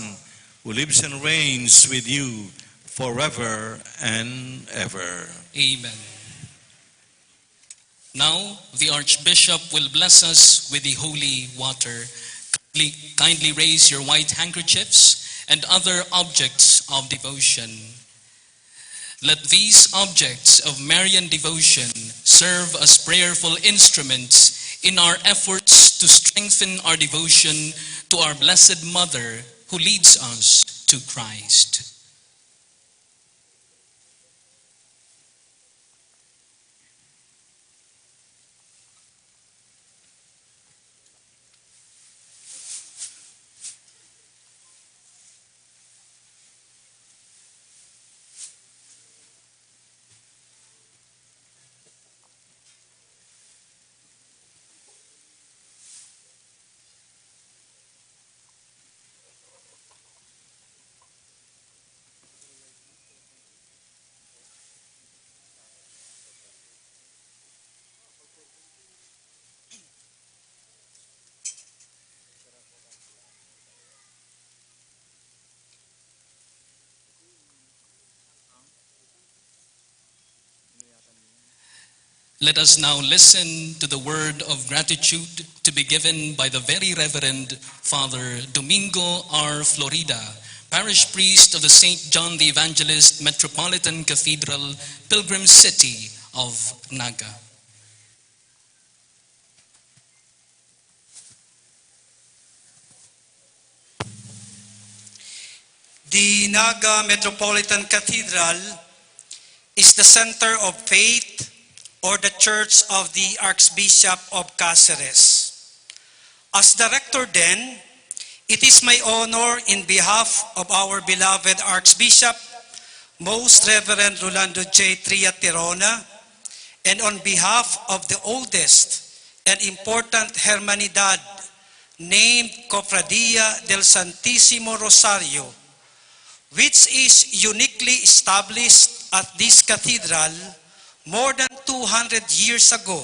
[SPEAKER 1] who lives and reigns with you forever and ever.
[SPEAKER 2] Amen. Now, the Archbishop will bless us with the holy water. Kindly raise your white handkerchiefs and other objects of devotion. Let these objects of Marian devotion serve as prayerful instruments in our efforts to strengthen our devotion to our Blessed Mother who leads us to Christ. Let us now listen to the word of gratitude to be given by the Very Reverend Father Domingo R. Florida, Parish Priest of the St. John the Evangelist Metropolitan Cathedral, Pilgrim City of Naga.
[SPEAKER 14] The Naga Metropolitan Cathedral is the center of faith, or the Church of the Archbishop of Cáceres. As the rector then, it is my honor in behalf of our beloved Archbishop, Most Reverend Rolando J. Triaterona, and on behalf of the oldest and important Hermanidad named Cofradia del Santísimo Rosario, which is uniquely established at this cathedral more than 200 years ago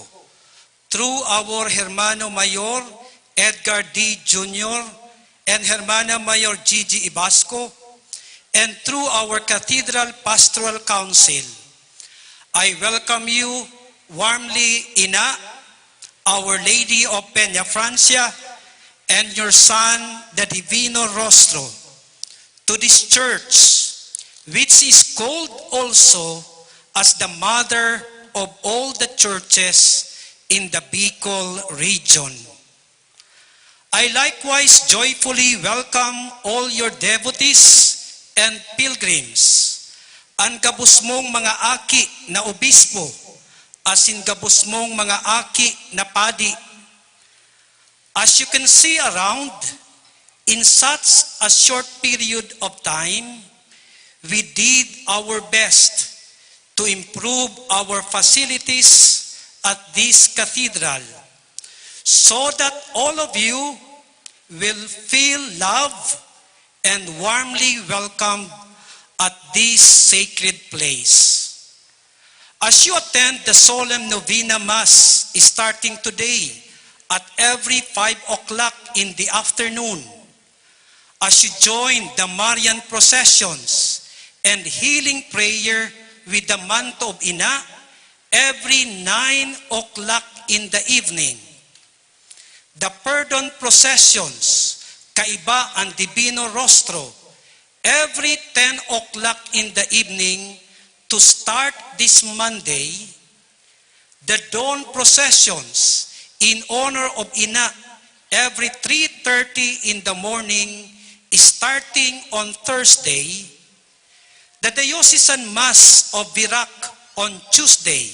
[SPEAKER 14] through our Hermano Mayor Edgar D. Jr. and Hermana Mayor Gigi Ibasco, and through our Cathedral Pastoral Council. I welcome you warmly, Ina, Our Lady of Peña Francia, and your son, the Divino Rostro, to this church, which is called also as the mother of all the churches in the Bicol region. I likewise joyfully welcome all your devotees and pilgrims, ang gabus mong mga aki na obispo, asin gabus mong mga aki na padi. As you can see around, in such a short period of time, we did our best to improve our facilities at this cathedral so that all of you will feel love and warmly welcomed at this sacred place. As you attend the solemn novena Mass starting today at every 5 o'clock in the afternoon, as you join the Marian processions and healing prayer with the manto of Ina every 9 o'clock in the evening, the pardon processions, Kaiba and Divino Rostro, every 10 o'clock in the evening to start this Monday, the dawn processions in honor of Ina every 3:30 in the morning starting on Thursday, the Diocesan Mass of Virac on Tuesday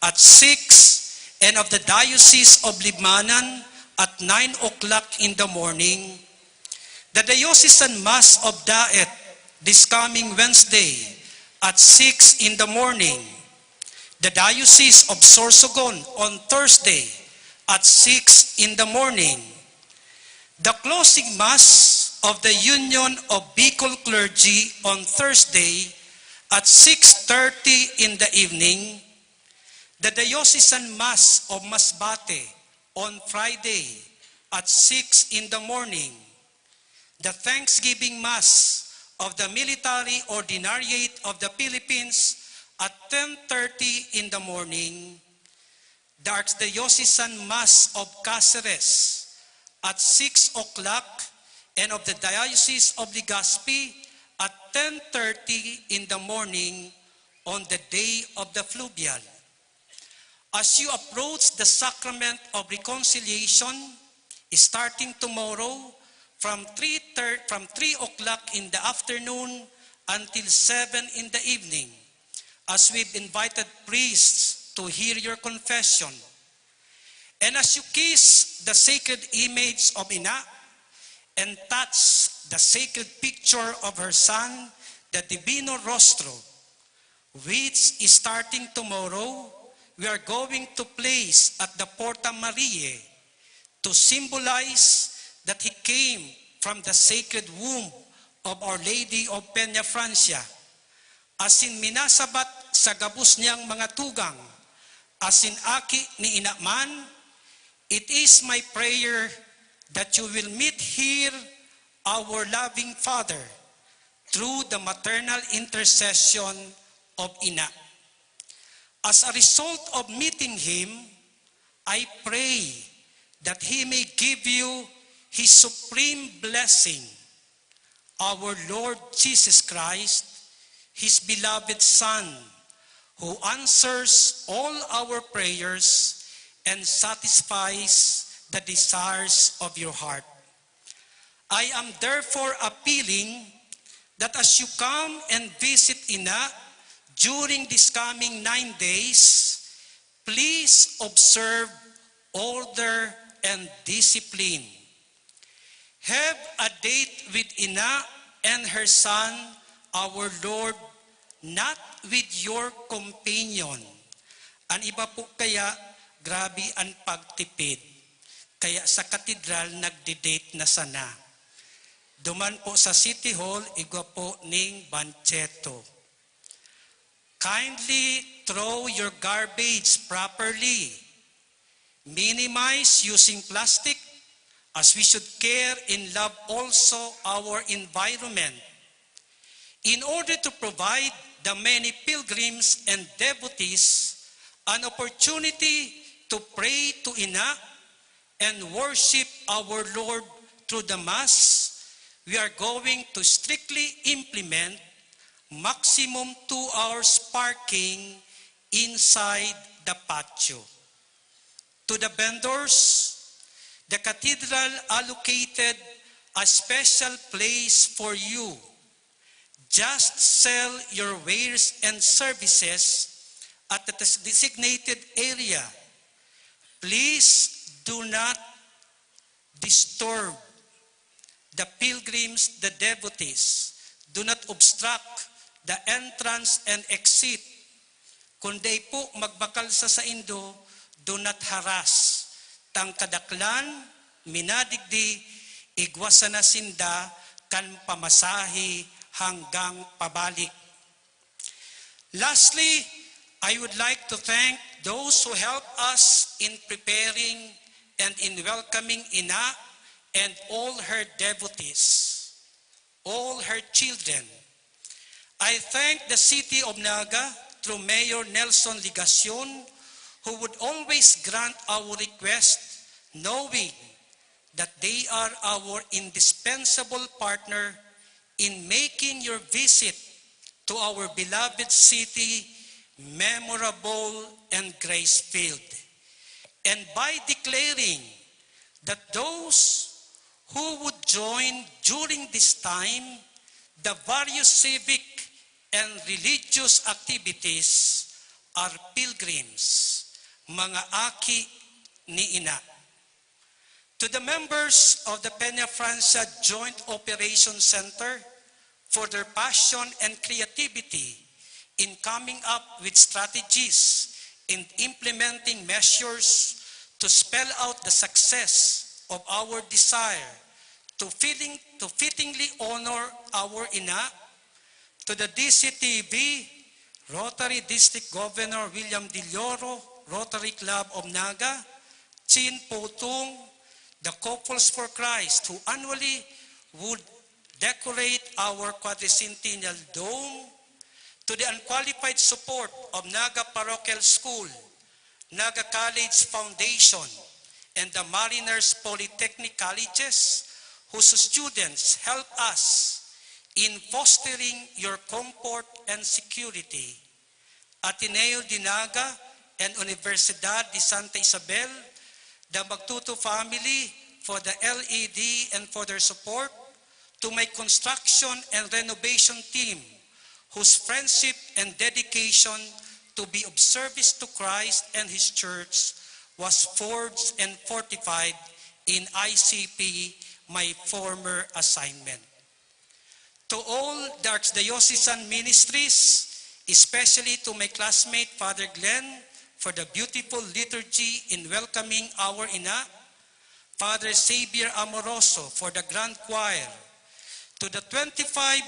[SPEAKER 14] at 6, and of the Diocese of Limanan at 9 o'clock in the morning, the Diocesan Mass of Daet this coming Wednesday at 6 in the morning, the Diocese of Sorsogon on Thursday at 6 in the morning, the closing Mass of the Union of Bicol Clergy on Thursday at 6:30 in the evening, the Diocesan Mass of Masbate on Friday at 6 in the morning, the Thanksgiving Mass of the Military Ordinariate of the Philippines at 10:30 in the morning, the Archdiocesan Mass of Cáceres at 6 o'clock, and of the Diocese of Legazpi at 10:30 in the morning on the day of the fluvial. As you approach the sacrament of reconciliation, starting tomorrow from 3 o'clock in the afternoon until 7 in the evening, as we've invited priests to hear your confession. And as you kiss the sacred image of Ina and touch the sacred picture of her son, the Divino Rostro, which is starting tomorrow, we are going to place at the Porta Mariae to symbolize that he came from the sacred womb of Our Lady of Peña Francia. As in minasabat sa gabus niyang mga tugang, as in aki ni Inaman, it is my prayer that you will meet here our loving Father through the maternal intercession of Ina. As a result of meeting him, I pray that he may give you his supreme blessing, our Lord Jesus Christ, his beloved Son, who answers all our prayers and satisfies the desires of your heart. I am therefore appealing that as you come and visit Ina during this coming 9 days, please observe order and discipline. Have a date with Ina and her son, our Lord, not with your companion. Ang iba po kaya, grabe ang pagtipid. Kaya sa katedral, nagdi-date na sana. Duman po sa City Hall, igwa po ning Bancheto. Kindly throw your garbage properly. Minimize using plastic, as we should care and love also our environment. In order to provide the many pilgrims and devotees an opportunity to pray to Ina and worship our Lord through the Mass, we are going to strictly implement maximum 2 hours parking inside the patio. To the vendors, the cathedral allocated a special place for you. Just sell your wares and services at the designated area. Please do not disturb the pilgrims, the devotees. Do not obstruct the entrance and exit. Kundi po magbakal sa Indo, do not harass. Tang kadaklan, minadigdi, igwasa na sinda, kan pamasahe hanggang pabalik. Lastly, I would like to thank those who helped us in preparing and in welcoming Ina and all her devotees, all her children. I thank the City of Naga through Mayor Nelson Ligacion, who would always grant our request, knowing that they are our indispensable partner in making your visit to our beloved city memorable and grace-filled. And by declaring that those who would join during this time the various civic and religious activities are pilgrims, mga aki ni Ina. To the members of the Peña Francia Joint Operations Center for their passion and creativity in coming up with strategies and implementing measures to spell out the success of our desire to fittingly honor our Ina, to the DCTV, Rotary District Governor William Di Lloro, Rotary Club of Naga, Chin Potung, the Couples for Christ, who annually would decorate our quadricentennial dome, to the unqualified support of Naga Parochial School, Naga College Foundation, and the Mariners Polytechnic Colleges, whose students help us in fostering your comfort and security. Ateneo de Naga and Universidad de Santa Isabel, the Magtuto family for the LED and for their support, to my construction and renovation team, whose friendship and dedication to be of service to Christ and His church was forged and fortified in ICP, my former assignment. To all the Archdiocesan ministries, especially to my classmate Father Glenn for the beautiful liturgy in welcoming our Ina, Father Xavier Amoroso for the Grand Choir, to the 25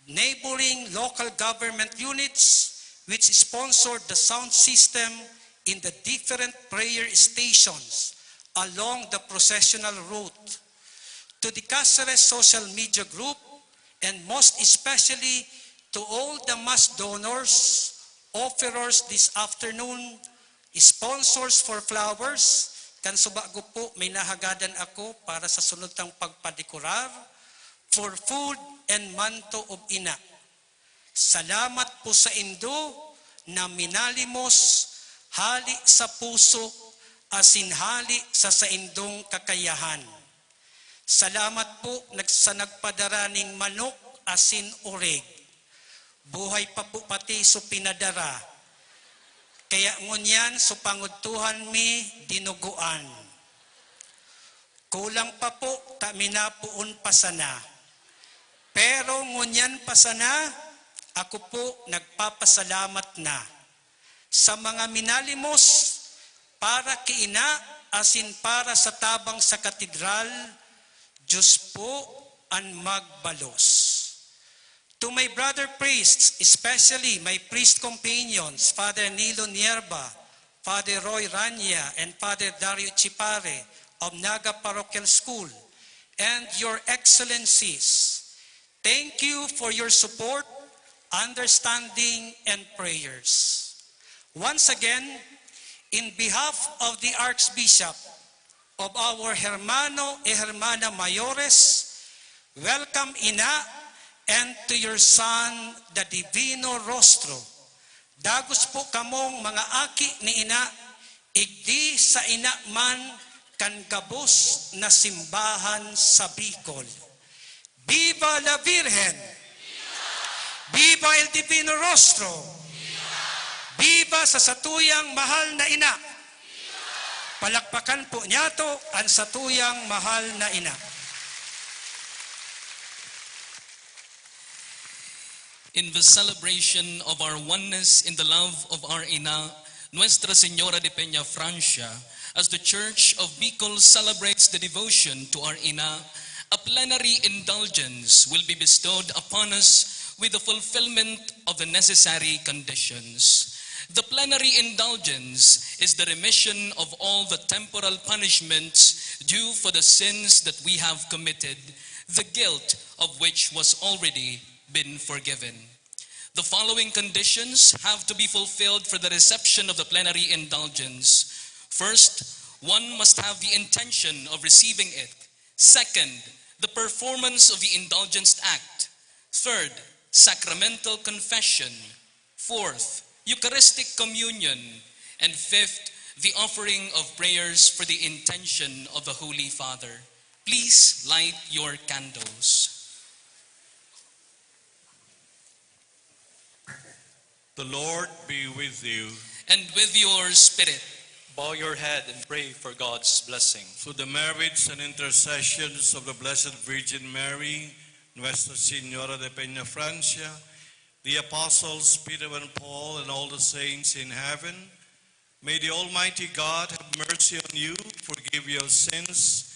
[SPEAKER 14] neighboring local government units which sponsored the sound system in the different prayer stations along the processional route, to the Cáceres social media group, and most especially to all the mass donors, offerers this afternoon, sponsors for flowers, kan subago po may nahagadan ako para sa sunod tang pagpadikurar, for food and manto of Ina. Salamat po sa indo na minalimos hali sa puso asin hali sa saindong kakayahan. Salamat po sa nagpadaraning manok asin oreg. Buhay pa po pati so pinadara. Kaya ngunyan so pangutuhan mi dinuguan. Kulang pa po kami na poon pasana. Pero ngunyan pasana, ako po nagpapasalamat na sa mga minalimos para kay Ina asin para sa tabang sa katedral, Diyos po ang magbalos. To my brother priests, especially my priest companions, Father Nilo Nierba, Father Roy Rania, and Father Dario Chipare of Naga Parochial School, and your excellencies, thank you for your support, understanding, and prayers. Once again, in behalf of the Archbishop, of our hermano y hermana mayores, welcome Ina, and to your son, the Divino Rostro. Dagos po kamong mga aki ni Ina, igdi sa Ina man kan gabos na simbahan sa Bicol. Viva la Virgen! Viva el Divino Rostro! Viva sa satuyang mahal na Ina! Palakpakan po niyato ang satuyang mahal na Ina.
[SPEAKER 2] In the celebration of our oneness in the love of our Ina, Nuestra Señora de Peña Francia, as the Church of Bicol celebrates the devotion to our Ina a plenary indulgence will be bestowed upon us with the fulfillment of the necessary conditions. The plenary indulgence is the remission of all the temporal punishments due for the sins that we have committed, the guilt of which was already been forgiven. The following conditions have to be fulfilled for the reception of the plenary indulgence. First, one must have the intention of receiving it. Second, the performance of the indulgence act. Third, sacramental confession. Fourth, Eucharistic communion. And fifth, the offering of prayers for the intention of the Holy Father. Please light your candles.
[SPEAKER 1] The Lord be with you.
[SPEAKER 2] And with your spirit.
[SPEAKER 15] Bow your head and pray for God's blessing.
[SPEAKER 1] Through the merits and intercessions of the Blessed Virgin Mary, Nuestra Señora de Peña Francia, the apostles Peter and Paul, and all the saints in heaven, may the Almighty God have mercy on you, forgive your sins,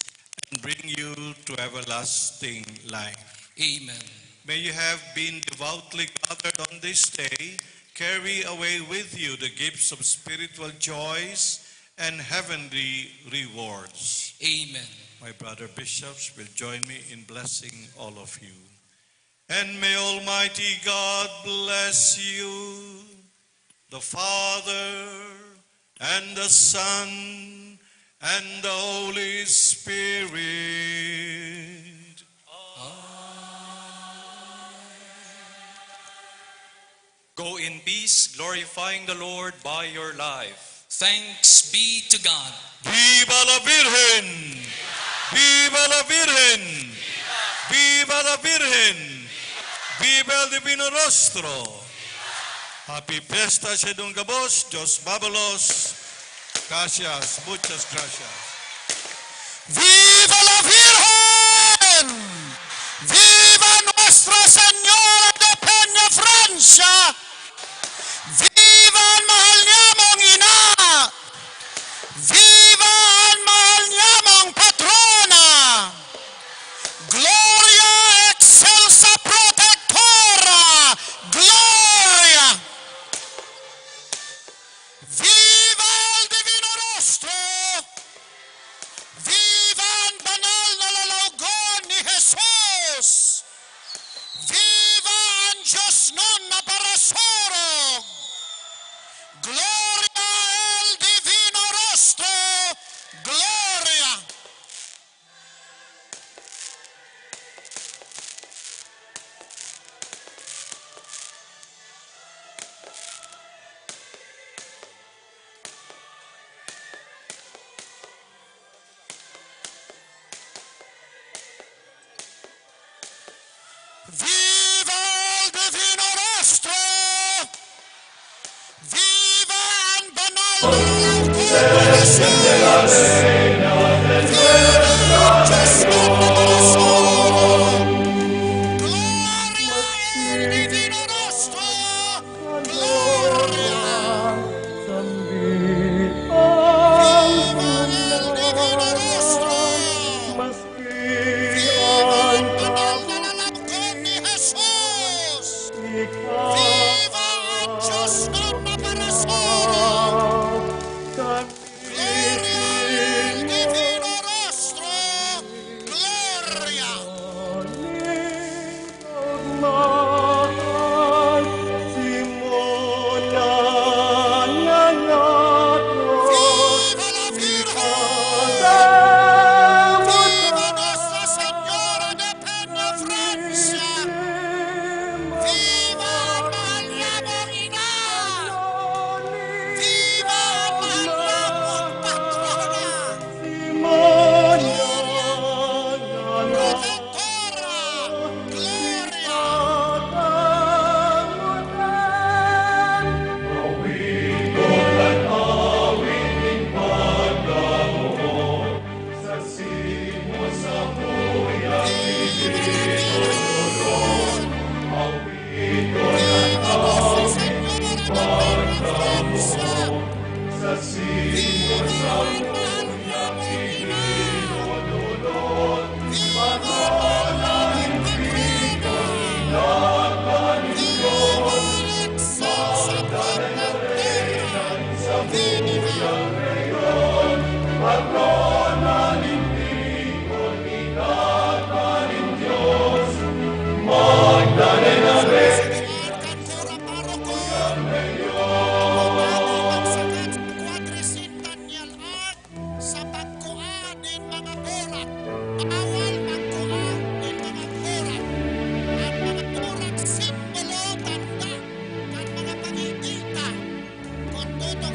[SPEAKER 1] and bring you to everlasting life.
[SPEAKER 2] Amen.
[SPEAKER 1] May you have been devoutly gathered on this day, carry away with you the gifts of spiritual joys and heavenly rewards.
[SPEAKER 2] Amen.
[SPEAKER 1] My brother bishops will join me in blessing all of you. And may Almighty God bless you, the Father, and the Son, and the Holy Spirit.
[SPEAKER 15] Go in peace, glorifying the Lord by your life.
[SPEAKER 2] Thanks be to God.
[SPEAKER 1] Viva la Virgen! Viva la Virgen! Viva la Virgen! Viva el Divino Rostro! Happy Fiesta Sedungabos, Dios Babalos. Gracias, muchas gracias.
[SPEAKER 16] ¡Viva la Virgen! ¡Viva Nuestra Señora de Peña Francia! ¡Viva ang mahal niyamong ina! ¡Viva ang mahal niyamong patrona! ¡Gloria excelsa protectora! ¡Gloria! ¡Viva el Divino Rostro! ¡Viva ang banal na lalaugon ni Jesus! ¡Viva ang Diyos nun na parasorog! ¡Gloria al Divino Rostro! ¡Gloria! ¡Viva el Divino Rostro! ¡Viva ang banal na lalaugon ni Jesus! ¡Viva ang Diyos nun na parasorog! ¡Gloria al Divino Rostro! ¡Gloria! ¡Viva el Divino Rostro! ¡Viva ang banal na lalaugon ni Jesus! ¡Viva ang Diyos nun na parasorog! ¡Gloria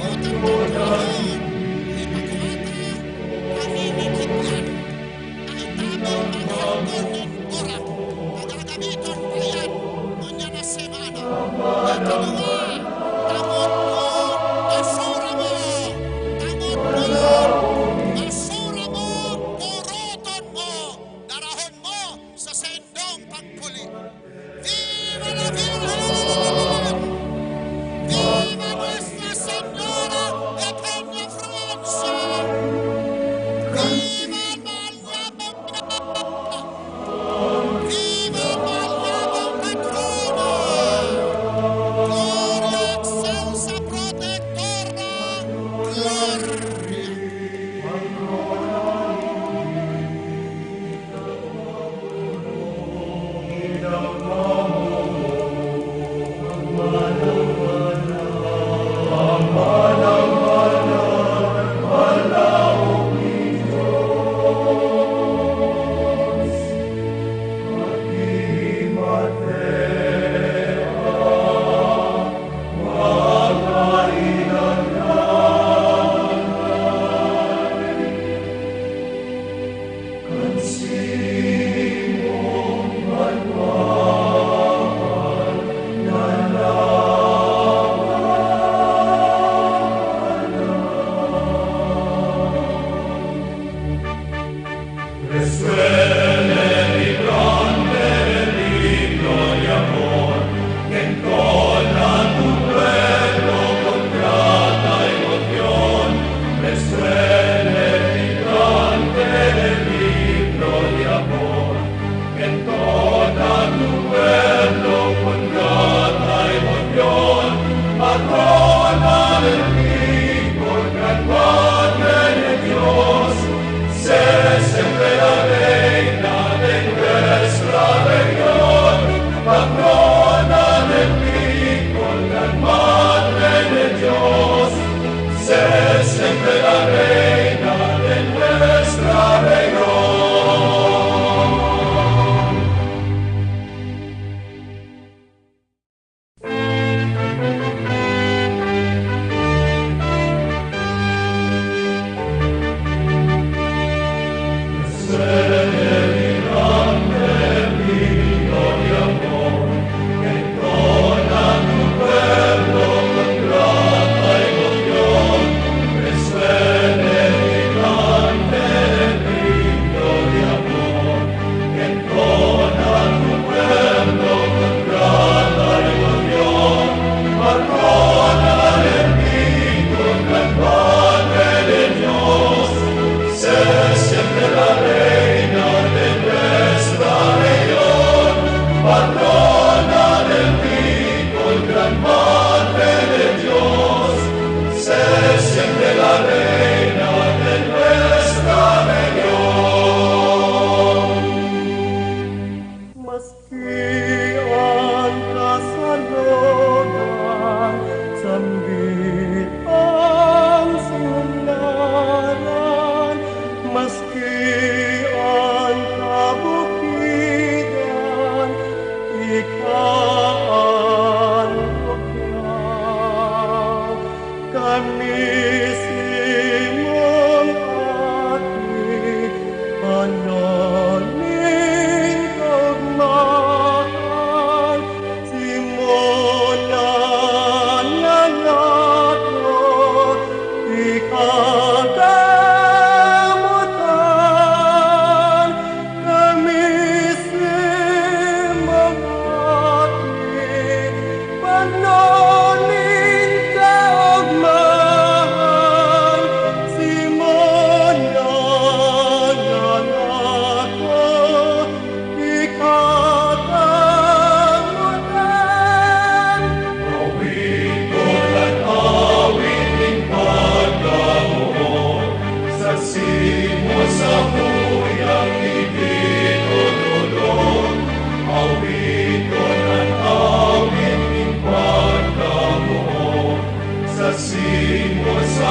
[SPEAKER 16] Panagutan ng Panginoon. Ipakuata, paninikityan. Ang tamang manghanggon ng orak. Magagamiton bayan. Nunya na semana. Ikinunga. Tamot mo. Basura mo. Tamot mo yun. Basura mo. Poroton mo. Darahon mo sa sendong pagpuli. Viva la Virgen! Viva Nuestra Señora de Peña Francia! Viva el Malyabang Viva el Malyabang Patrona! Gloria excelsa protectora! Gloria!
[SPEAKER 17] Sa simo sa